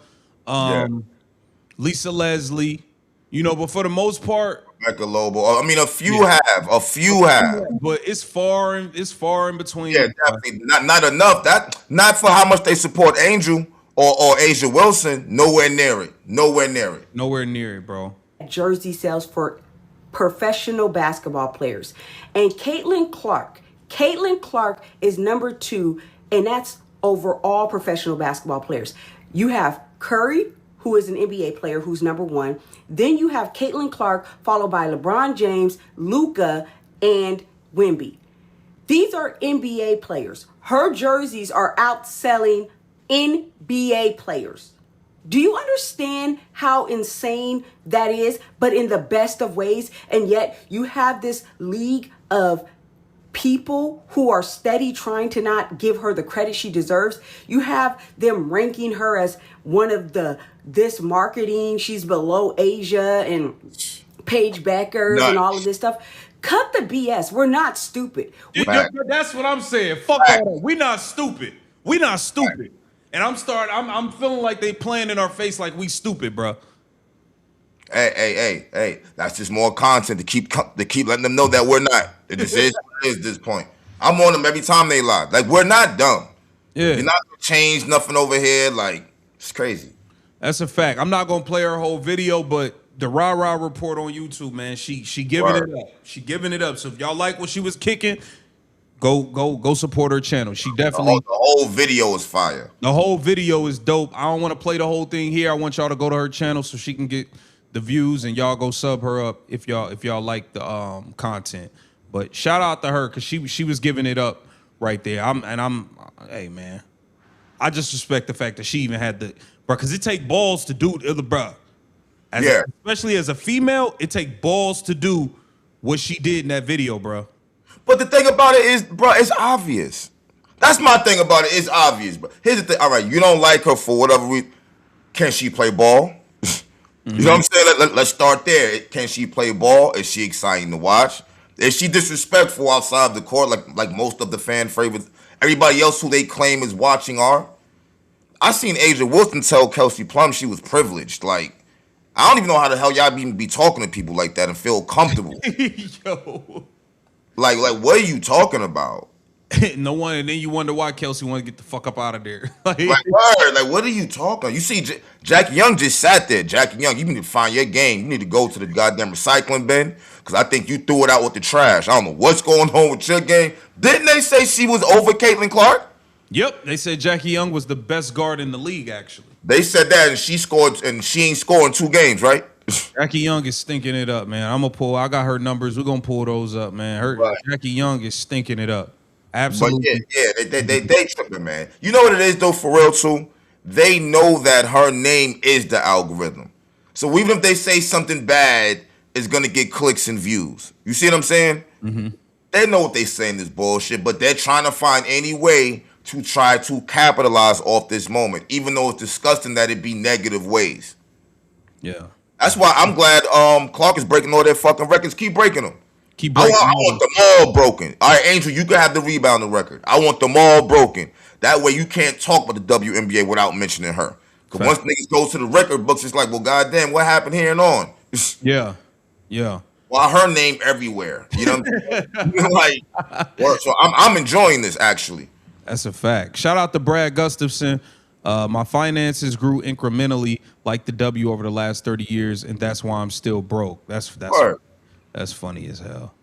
Lisa Leslie, but for the most part, Becca Lobo. I mean, a few have. But it's far in between. Yeah, definitely not enough. That not for how much they support Angel or Asia Wilson. Nowhere near it. Nowhere near it, bro. Jersey sales for professional basketball players. And Caitlin Clark is number 2, and that's over all professional basketball players. You have Curry, who is an NBA player, who's number 1. Then you have Caitlin Clark, followed by LeBron James, Luka, and Wemby. These are NBA players. Her jerseys are outselling NBA players. Do you understand how insane that is? But in the best of ways. And yet you have this league of people who are steady trying to not give her the credit she deserves. You have them ranking her as one of this marketing. She's below Asia and Paige Beckers and all of this stuff. Cut the BS. We're not stupid. That's what I'm saying. Fuck all that. We not stupid. And I'm feeling like they playing in our face like we stupid, bro. Hey. That's just more content to keep letting them know that we're not. This is this point. I'm on them every time they lie. Like, we're not dumb. Yeah. You're not gonna change nothing over here. Like, it's crazy. That's a fact. I'm not gonna play her whole video, but the Rah Rah Report on YouTube, man, she giving it up. She giving it up. So if y'all like what she was kicking, go support her channel. She definitely the whole video is fire. The whole video is dope. I don't want to play the whole thing here. I want y'all to go to her channel so she can get the views and y'all go sub her up if y'all like the content. But shout out to her because she was giving it up right there. Hey man, I just respect the fact that she even had the bro, because it take balls to do the bro. Especially as a female, it take balls to do what she did in that video, bro. But the thing about it is, bro, it's obvious. That's my thing about it. It's obvious, bro. Here's the thing. All right, you don't like her for whatever reason. Can she play ball? You know what I'm saying? Let's start there. Can she play ball? Is she exciting to watch? Is she disrespectful outside the court like most of the fan favorites? Everybody else who they claim is watching are? I seen Asia Wilson tell Kelsey Plum she was privileged. Like, I don't even know how the hell y'all even be talking to people like that and feel comfortable. Yo. Like, what are you talking about? No one, and then you wonder why Kelsey want to get the fuck up out of there. Like, what are you talking? You see, Jackie Young just sat there. Jackie Young, you need to find your game. You need to go to the goddamn recycling bin because I think you threw it out with the trash. I don't know what's going on with your game. Didn't they say she was over Caitlin Clark? Yep, they said Jackie Young was the best guard in the league. Actually, they said that, and she scored, and she ain't scoring 2 games, right? Jackie Young is stinking it up, man. I got her numbers. We're gonna pull those up, man. Jackie Young is stinking it up. Absolutely. But they tripping, man. You know what it is though, for real too? They know that her name is the algorithm. So even if they say something bad, it's gonna get clicks and views. You see what I'm saying? Mm-hmm. They know what they saying is bullshit, but they're trying to find any way to try to capitalize off this moment, even though it's disgusting that it be negative ways. Yeah. That's why I'm glad Clark is breaking all their fucking records. Keep breaking them. Keep breaking I want them all broken. All right, Angel, you can have the rebounding record. I want them all broken. That way you can't talk about the WNBA without mentioning her. Because once niggas go to the record books, it's like, well, goddamn, what happened here and on? Yeah. Well, her name everywhere. You know what I'm saying? So I'm enjoying this, actually. That's a fact. Shout out to Brad Gustafson. My finances grew incrementally like the W over the last 30 years, and that's why I'm still broke. That's funny as hell.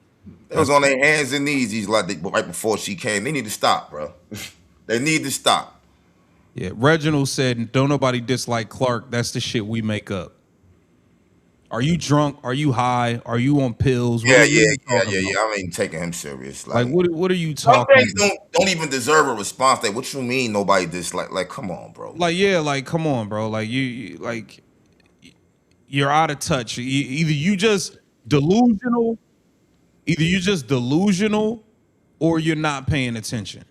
It was on their hands and knees. He's like right before she came. They need to stop, bro. They need to stop. Yeah, Reginald said, "Don't nobody dislike Clark. That's the shit we make up." Are you drunk? Are you high? Are you on pills? Yeah. I ain't taking him serious. Like what are you talking? Some things don't even deserve a response. Like, what you mean nobody dislike? Like, come on, bro. Like come on, bro. Like you're out of touch. Either you just delusional, or you're not paying attention.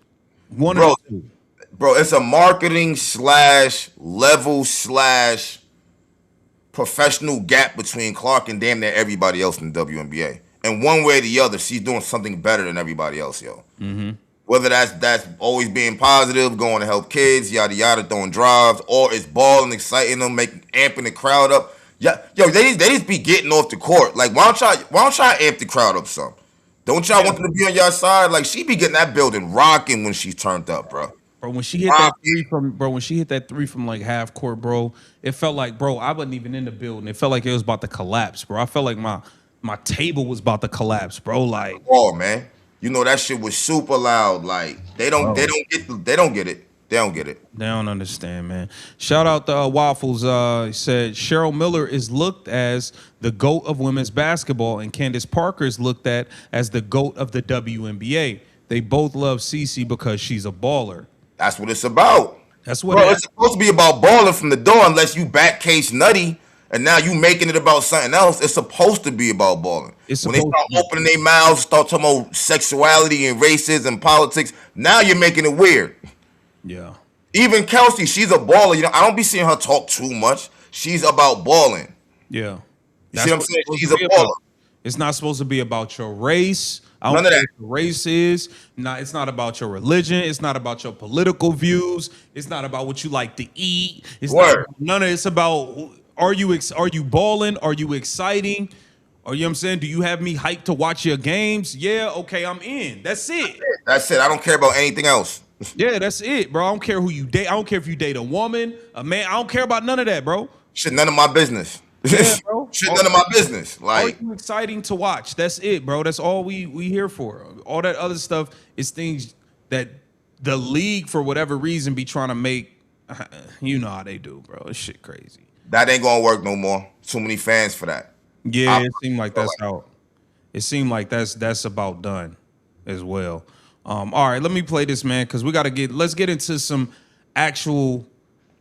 One of the two. Bro, it's a marketing /level/ professional gap between Clark and damn near everybody else in the WNBA. And one way or the other, she's doing something better than everybody else, yo. Mm-hmm. Whether that's always being positive, going to help kids, yada yada, throwing drives, or it's balling, exciting them, amping the crowd up. Yeah, yo, they just be getting off the court. Like, why don't y'all amp the crowd up some? Don't y'all want them to be on your side? Like, she be getting that building rocking when she's turned up, bro. Bro, when she hit that three from like half court, bro, it felt like, bro, I wasn't even in the building. It felt like it was about to collapse, bro. I felt like my table was about to collapse, bro. Like, oh man, you know that shit was super loud. Like, they don't get it. They don't get it. They don't understand, man. Shout out to Waffles. He said Cheryl Miller is looked as the GOAT of women's basketball, and Candace Parker is looked at as the GOAT of the WNBA. They both love Cece because she's a baller. That's what it's about. That's what it's supposed to be about balling from the door, unless you back case nutty and now you making it about something else. It's supposed to be about balling. When they start opening their mouths, start talking about sexuality and racism and politics, now you're making it weird. Yeah. Even Kelsey, she's a baller. You know, I don't be seeing her talk too much. She's about balling. Yeah. You see what I'm saying? She's a baller. It's not supposed to be about your race. None of that. What race is. It's not about your religion. It's not about your political views. It's not about what you like to eat. None of it's about are you balling? Are you exciting? Or you know what I'm saying? Do you have me hyped to watch your games? Yeah, okay, I'm in. That's it. That's it. I don't care about anything else. Yeah, that's it, bro. I don't care who you date. I don't care if you date a woman, a man. I don't care about none of that, bro. Shit, none of my business. Yeah, bro. Shit, none of my business. Like, exciting to watch. That's it, bro. That's all we here for. All that other stuff is things that the league, for whatever reason, be trying to make. You know how they do, bro. It's shit crazy. That ain't gonna work no more. Too many fans for that. Yeah, it seemed like that's how. It seemed like that's about done, as well. All right, let me play this, man, because let's get into some actual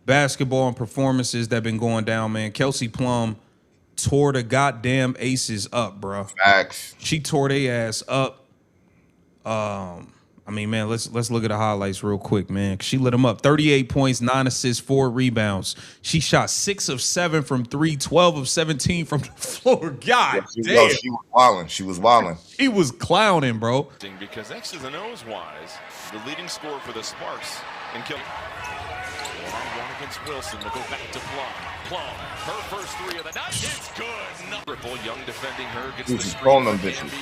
basketball and performances that been going down, man. Kelsey Plum tore the goddamn Aces up, bro. Facts. She tore their ass up. I mean, man, let's look at the highlights real quick, man. She lit them up. 38 points, 9 assists, 4 rebounds. She shot 6 of 7 from 3, 12 of 17 from the floor. God damn. She was wilding. She was wilding. She was clowning, bro. Because X's and O's wise, the leading scorer for the Sparks and kill. One against Wilson. They'll go back to Plum. Plum, her first 3 of the night. It's good. Ripple, Young defending her. Gets the screen from Hamby.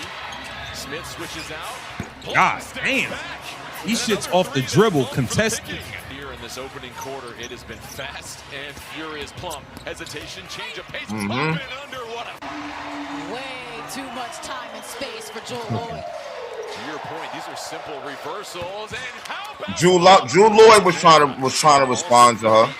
Smith switches out. Plum God damn. These shits off the dribble, contested. Here in this opening quarter, it has been fast and furious. Plum, hesitation, change of pace. Plum and under. What a... Way too much time and space for Jewel Lloyd. To your point, these are simple reversals. And how about Jewel Lloyd was trying to respond to her.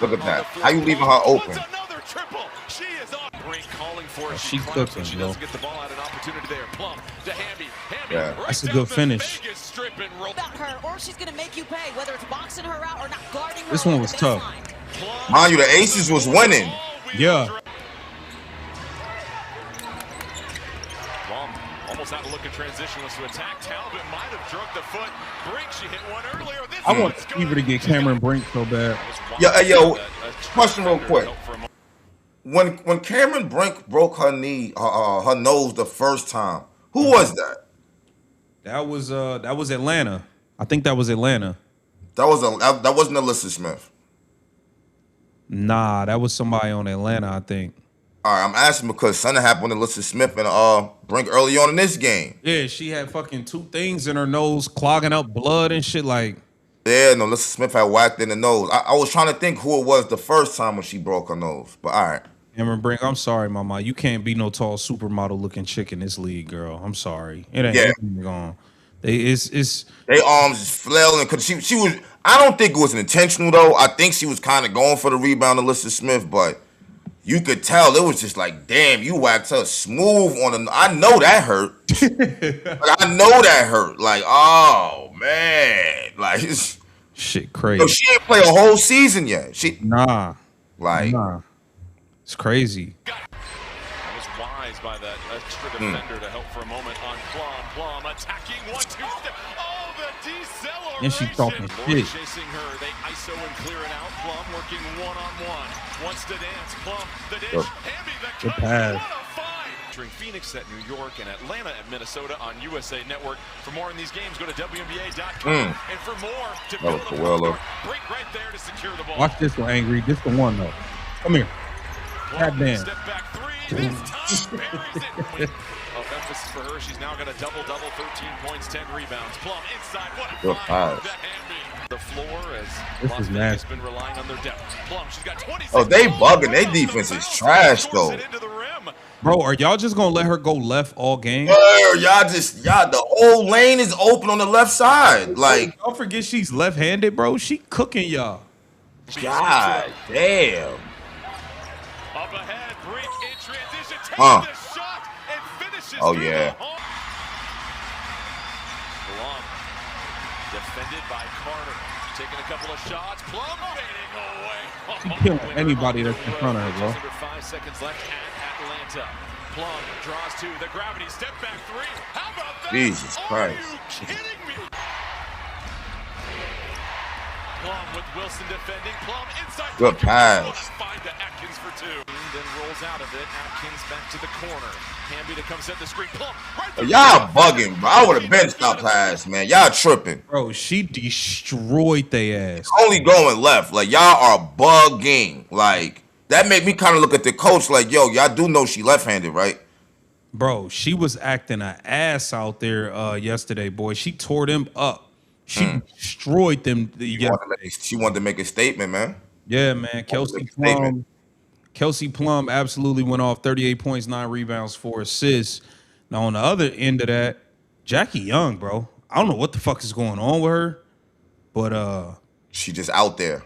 Look at that. How you leaving her open? Another triple. She is on. Brink calling for it. She climbs, cooking, she bro. doesn't get the ball at an opportunity there. Plum to Hamby. Hamby Yeah. right That's a down good the finish. Vegas strip and roll. About her, or she's going to make you pay, whether it's boxing her out or not guarding her. This one on was the tough. baseline. Mind you, the Aces was winning. Yeah. Plum almost out of look in transition was to attack. Talbot might have drugged the foot. Brink, she hit one earlier. This I want one's Steve to good. get Cameron Brink so bad. Yeah, hey, yo, A question real quick. help for a moment. When Cameron Brink broke her knee, her nose the first time, who was that? That was Atlanta. I think that was Atlanta. That wasn't Alyssa Smith. Nah, that was somebody on Atlanta, I think. All right, I'm asking because something happened to Alyssa Smith and Brink early on in this game. Yeah, she had fucking 2 things in her nose clogging up blood and shit. Like, Yeah, no, Alyssa Smith had whacked in the nose. I was trying to think who it was the first time when she broke her nose, but all right. Cameron Brink, I'm sorry, mama. You can't be no tall supermodel looking chick in this league, girl. I'm sorry. It ain't Yeah. going. It's They arms is flailing because she was. I don't think it was intentional though. I think she was kind of going for the rebound, Alyssa Smith, but you could tell it was just like, damn, you whacked her smooth on the. I know that hurt. Like, I know that hurt. Like, oh man, like it's, shit crazy. yo, she ain't play a whole season yet. Nah. Like, It's crazy. That was wise by that extra defender to help for a moment on Plum. Plum attacking 1-2 step. Oh, the deceleration. And she talking Lloyd shit. chasing her. They ISO and clear it out. Plum working one-on-one. Wants to dance. Plum the dish. Good. Hamby the Good cut. pass. What a find. Featuring Phoenix at New York and Atlanta at Minnesota on USA Network. For more on these games, go to WNBA.com. And for more, to That build was a Coelho. break right there to secure the ball. Watch this one, Angry. This the one though. Come here. Goddamn. Step back 3. This time buries it. Of emphasis for her. She's now got a double-double, 13 points, 10 rebounds. Plum inside. What a Good find. pass. That Hamby. The floor as This Las is Vegas nasty. been relying on their depth. Plum, she's got 26. Oh, they bugging. They Plum, defense the is bounce, trash, scores though. it into the rim. Bro, are y'all just gonna let her go left all game? y'all the whole lane is open on the left side. Like, Don't forget she's left-handed, bro. She cooking y'all. God damn. Up ahead, Brink in transition, takes Huh. the shot and finishes. Oh, through yeah. the hole. Plum, defended by Carter, taking a couple of shots. Plum fading away. She killing anybody that's in front of her, bro. Just under 5 seconds left at Atlanta. Plum draws 2. The gravity step back 3. How about that? Jesus Christ. Are you kidding me? Plum with Wilson defending. Plum inside. Good pass. Find to Atkins for 2. Then rolls out of it. Atkins back to the corner. Hamby to come set the screen. Plum right through. Y'all bugging, bro. I would have been stopped pass, man. Y'all tripping. Bro, she destroyed they ass. Only going left. Like, y'all are bugging. Like, that made me kind of look at the coach like, yo, y'all do know she left-handed, right? Bro, she was acting an ass out there yesterday, boy. She tore them up. She destroyed them yesterday. She wanted to make a statement, man. Yeah, man. Kelsey Plum absolutely went off. 38 points, 9 rebounds, 4 assists. Now, on the other end of that, Jackie Young, bro. I don't know what the fuck is going on with her, but She just out there.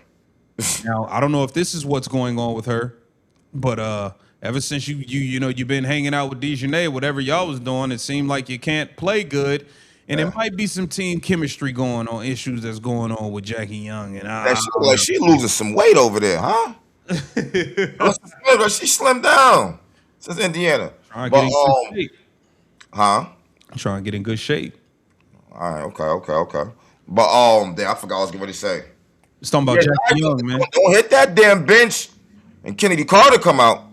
now I don't know if this is what's going on with her, but ever since you've been hanging out with Dejanay, whatever y'all was doing, it seemed like you can't play good. And it might be some team chemistry going on, issues that's going on with Jackie Young. And That she look like she losing some weight over there, huh? She slimmed down since Indiana. Trying to get in good shape. Huh? Trying to get in good shape. All right, okay. But damn, I forgot what I was getting ready to say. It's talking about Jackie Young, man. Don't hit that damn bench and Kennedy Carter come out.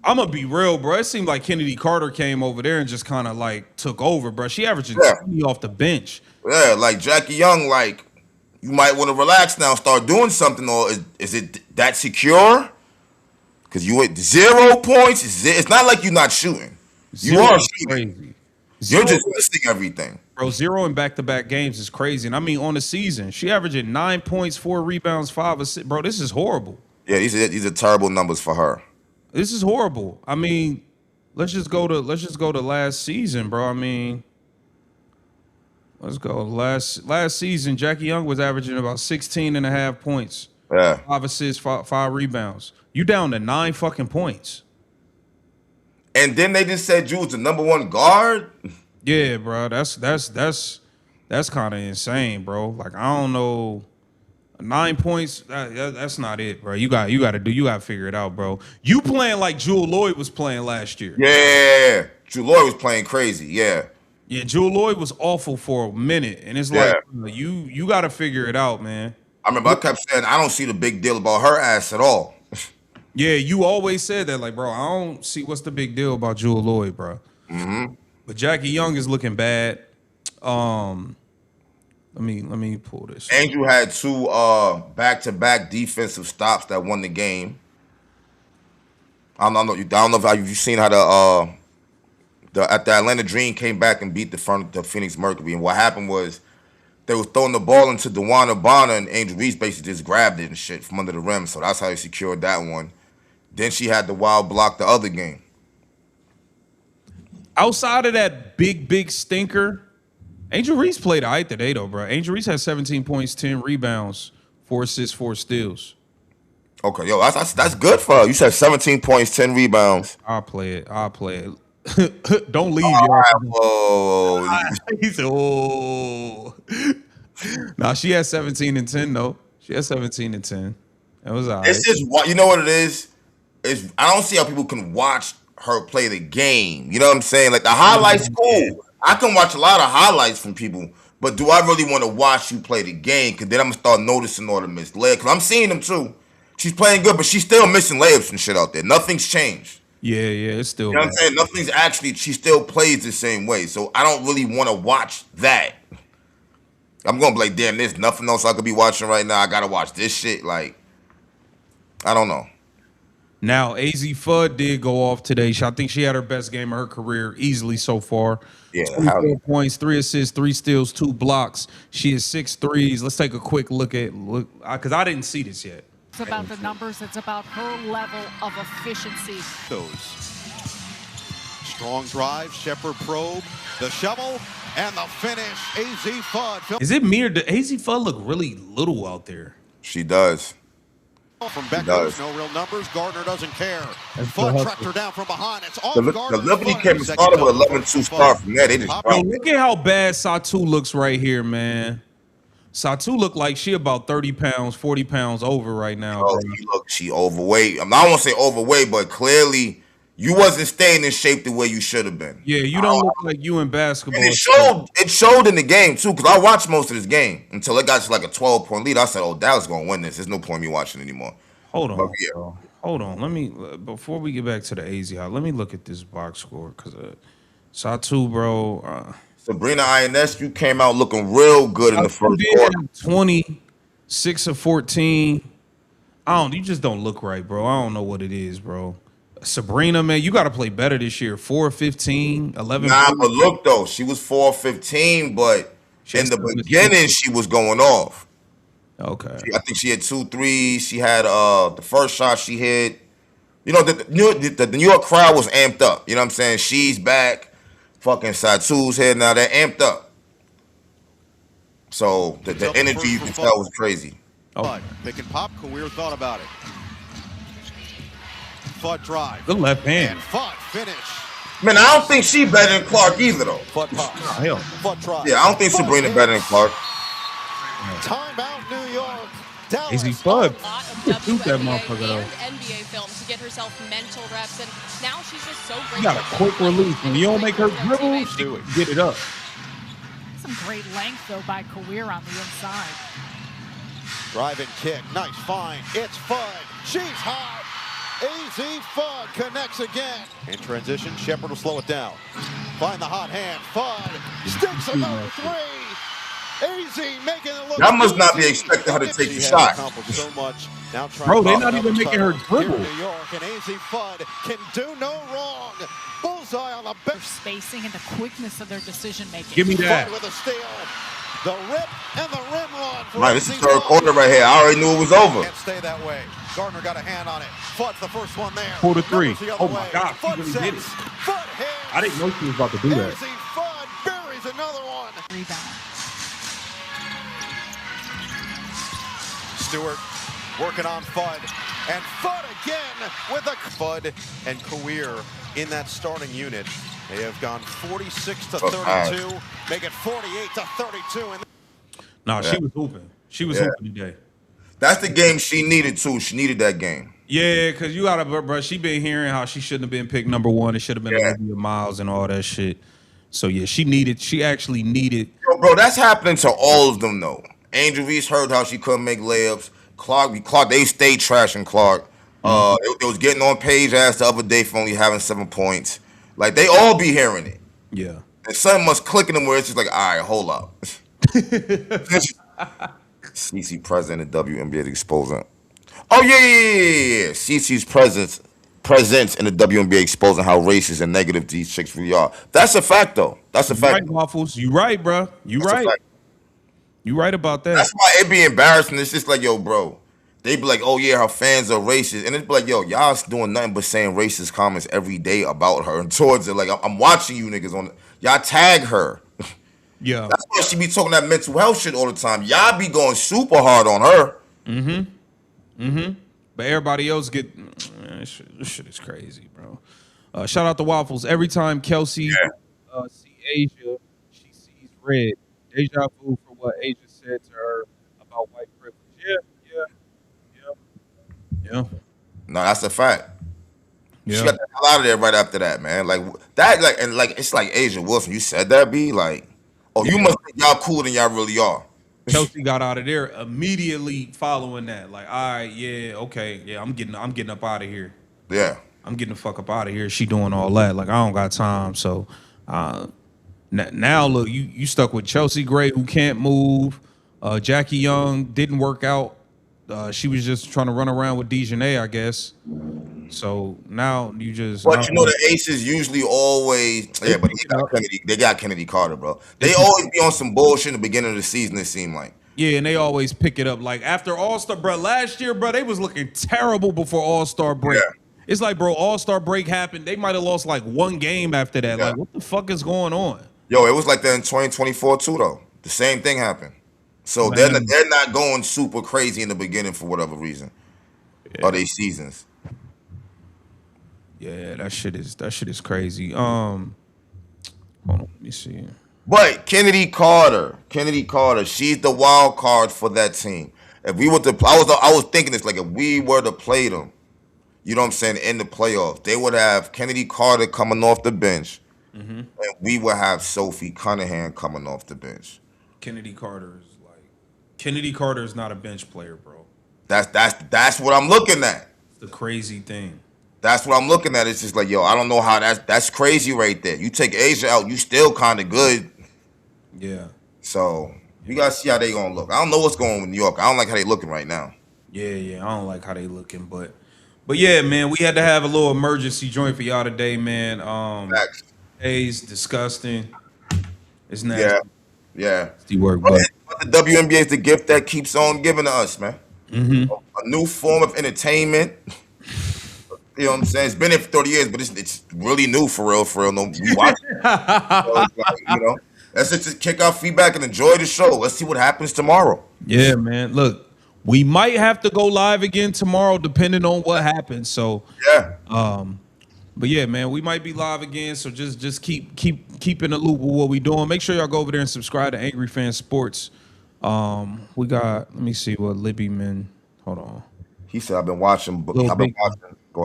I'm gonna be real, bro. It seemed like Kennedy Carter came over there and just kind of like took over, bro. She averaging 20 off the bench. Yeah, like Jackie Young, like you might want to relax now, start doing something, or is it that secure? Because you at 0 points. It's not like you're not shooting. You are shooting. Crazy. You're just missing everything. Bro, 0 in back-to-back games is crazy. And I mean, on the season, she averaging 9 points, 4 rebounds, 5 assists. Bro, this is horrible. Yeah, these are terrible numbers for her. This is horrible. I mean, let's just go to last season, bro. I mean, let's go. Last season, Jackie Young was averaging about 16.5 points. Yeah. 5 assists, 5 rebounds. You down to 9 fucking points. And then they just said you was the #1 guard. Yeah, bro. That's kind of insane, bro. Like, I don't know. 9 points, that's not it, bro. You got to figure it out, bro. You playing like Jewel Lloyd was playing last year. Yeah. Jewel Lloyd was playing crazy. Yeah. Yeah, Jewel Lloyd was awful for a minute. And it's like, you got to figure it out, man. I remember I kept saying, I don't see the big deal about her ass at all. Yeah, you always said that, like, bro, I don't see what's the big deal about Jewel Lloyd, bro. Mm-hmm. But Jackie Young is looking bad. Let me pull this. Andrew had 2 back-to-back defensive stops that won the game. I don't know if you've seen how the Atlanta Dream came back and beat the Phoenix Mercury, and what happened was they were throwing the ball into DeWanna Bonner, and Angel Reese basically just grabbed it and shit from under the rim. So that's how he secured that one. Then she had the wild block the other game. Outside of that big stinker, Angel Reese played all right today, though, bro. Angel Reese has 17 points, 10 rebounds, 4 assists, 4 steals. Okay, yo, that's good for her. You said 17 points, 10 rebounds. I'll play it. Don't leave, y'all. Whoa. He said, oh. Nah, she has 17 and 10, though. She has 17 and 10. That was all right. It's just, you know what it is? I don't see how people can watch her play the game. You know what I'm saying? Like, the highlights, cool. I can watch a lot of highlights from people, but do I really want to watch you play the game? Because then I'm going to start noticing all the missed layups. Because I'm seeing them, too. She's playing good, but she's still missing layups and shit out there. Nothing's changed. Yeah, it's still. You know what I'm saying? Nothing's actually, she still plays the same way. So I don't really want to watch that. I'm going to be like, damn, there's nothing else I could be watching right now. I got to watch this shit. Like, I don't know. Now, AZ Fudd did go off today. I think she had her best game of her career easily so far. Yeah, 24 points, 3 assists, 3 steals, 2 blocks. She has 6 threes. Let's take a quick look because I didn't see this yet. It's about the numbers. It's about her level of efficiency. Those strong drive, Shepard probe, the shovel, and the finish. AZ Fudd. Is it me or does AZ Fudd look really little out there? She does. From Beckers, no real numbers. Gardner doesn't care. Fudd tracked her down from behind. It's off Gardner. The Liberty came and started with 11-2 start from there. They just look at how bad Satu looks right here, man. Satu look like she about 30 pounds, 40 pounds over right now. She overweight. I don't want to say overweight, but clearly you wasn't staying in shape the way you should have been. Yeah, you don't look like you in basketball. And it showed in the game, too, because I watched most of this game until it got to like a 12-point lead. I said, oh, Dallas going to win this. There's no point in me watching anymore. Hold on. Bro. Hold on. Let me, before we get back to the AZ, let me look at this box score because Satu, bro. Sabrina Ionescu came out looking real good in the first quarter. 26 of 14. You just don't look right, bro. I don't know what it is, bro. Sabrina, man, you got to play better this year. 4 of 15, 11. Nah, but look, though, she was 4 of 15, but in the beginning, she was going off. Okay. I think she had 2 threes. She had the first shot she hit. You know, the New York crowd was amped up. You know what I'm saying? She's back. Fucking Satu's here now. They're amped up. So the energy you can tell was crazy. Oh. Pick and pop. Kawir thought about it. Fudd drive. Good left hand. And Fudd finish. Man, I don't think she better than Clark either, though. Foot pop. Hell. Foot try. Yeah, I don't think Sabrina better than Clark. Timeout, New York. Dallas. Easy fun. A lot of Shoot that WNBA motherfucker, though. and NBA films to get herself mental reps, and now she's just so great. You got a quick release. When you don't make her dribble, she can get it up. Some great length, though, by Kawir on the inside. Driving kick. Nice find. It's Fudd. She's hot. AZ Fudd connects again. In transition, Shepard will slow it down. Find the hot hand. Fudd sticks another three. AZ making it look. Y'all must not be expecting her to take the shot. So much. Now Bro, they're not even making her dribble. New York and AZ Fudd can do no wrong. Bullseye on the Their bench. spacing and the quickness of their decision making. Give me that. Fudd with a steal. The rip and the rim run. Right, this is third quarter right here. I already knew it was over. Can't stay that way. Gardner got a hand on it. Fudd's the first one there. Pull the three. The other Oh my way. God, she Fudd really did it. sets. Fudd hits. I didn't know she was about to do that. AZ Fudd buries another one. Rebound. Stewart working on Fudd. And Fudd again with a Fudd and Kawir in that starting unit. They have gone 46 to 32, make it 48 to 32. No, she was hooping. She was hooping today. That's the game she needed too. She needed that game. Yeah, because you gotta, bro. She been hearing how she shouldn't have been picked number one. It should have been Olivia Miles and all that shit. So yeah, she actually needed. Yo, bro, that's happening to all of them though. Angel Reese heard how she couldn't make layups. Clark, they stayed trashing Clark. It was getting on Paige ass the other day for only having 7 points. Like they all be hearing it. Yeah. And something must click in them where it's just like, all right, hold up. CC president of WNBA exposing. Oh yeah. CC's presence in the WNBA exposing how racist and negative these chicks really are. That's a fact though. That's a fact. Right, Waffles. You right, bro. You right. You right about that. That's why it be embarrassing. It's just like, yo, bro. They be like, oh yeah, her fans are racist, and it's like, yo, y'all doing nothing but saying racist comments every day about her and towards it. Like, I'm watching you niggas on. Y'all tag her. Yeah. That's why she be talking that mental health shit all the time. Y'all be going super hard on her. But everybody else get this shit is crazy, bro. Shout out to Waffles. Every time Kelsey see Asia, she sees red. Deja vu for what Asia said to her about white privilege. Yeah. No, that's a fact. Yeah. She got the hell out of there right after that, man. Like that, it's like Asia Wilson. You said that, B. Like, oh, you must think y'all cooler than y'all really are. Kelsey got out of there immediately following that. Like, all right, yeah, okay, yeah, I'm getting up out of here. Yeah. I'm getting the fuck up out of here. She doing all that. Like, I don't got time. So now look, you stuck with Chelsea Gray, who can't move. Jackie Young didn't work out. She was just trying to run around with Dejanay, I guess. So now you just. But you know the Aces usually always. Yeah, but they got Kennedy Carter, bro. They always be on some bullshit in the beginning of the season. It seemed like. Yeah, and they always pick it up. Like after All-Star, bro. Last year, bro, they was looking terrible before All-Star break. Yeah. It's like, bro, All-Star break happened. They might have lost like one game after that. Yeah. Like, what the fuck is going on? Yo, it was like that in 2024 too, though. The same thing happened. So they're not going super crazy in the beginning for whatever reason. Yeah. Or they seasons. Yeah, that shit is crazy. Hold on, let me see. But Kennedy Carter, she's the wild card for that team. If we were to, I was thinking this, like if we were to play them, you know what I'm saying, in the playoffs, they would have Kennedy Carter coming off the bench, and we would have Sophie Cunningham coming off the bench. Kennedy Carter is not a bench player, bro. That's what I'm looking at. It's the crazy thing. That's what I'm looking at. It's just like, yo, I don't know how that's crazy right there. You take Asia out, you still kind of good. Yeah. So you gotta see how they gonna look. I don't know what's going on with New York. I don't like how they looking right now. Yeah. I don't like how they looking, but yeah, man, we had to have a little emergency joint for y'all today, man. Hayes, disgusting. It's nasty. Yeah. It's work, but the WNBA is the gift that keeps on giving to us, man. A new form of entertainment. You know what I'm saying? It's been there for 30 years, but it's really new for real. No, we watch it. So you know, let's just kick our feedback and enjoy the show. Let's see what happens tomorrow. Yeah, man. Look, we might have to go live again tomorrow, depending on what happens. So yeah. But yeah, man, we might be live again, so just keep in the loop with what we doing. Make sure y'all go over there and subscribe to Angry Fan Sports. We got, let me see what Libby man. Hold on. He said, I've been watching. Go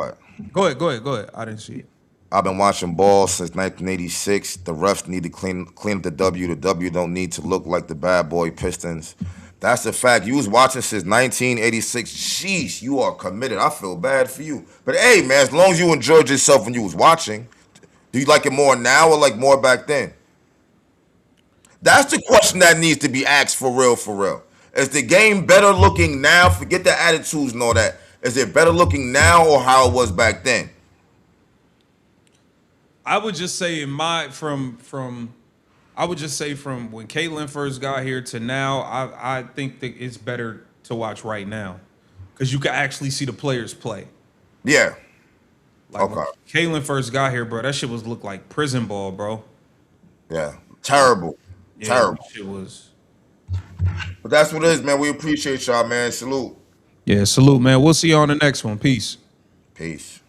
ahead. Go ahead. I didn't see it. I've been watching ball since 1986. The refs need to clean up the W. The W don't need to look like the bad boy Pistons. That's a fact. You was watching since 1986. Sheesh, you are committed. I feel bad for you. But hey, man, as long as you enjoyed yourself when you was watching, do you like it more now or like more back then? That's the question that needs to be asked for real, for real. Is the game better looking now? Forget the attitudes and all that. Is it better looking now or how it was back then? I would just say from when Caitlin first got here to now, I think that it's better to watch right now because you can actually see the players play. Yeah. Like when Caitlin first got here, bro, that shit looked like prison ball, bro. Yeah. Terrible. Yeah, Terrible. Shit was. But that's what it is, man. We appreciate y'all, man. Salute. Yeah, salute, man. We'll see you on the next one. Peace. Peace.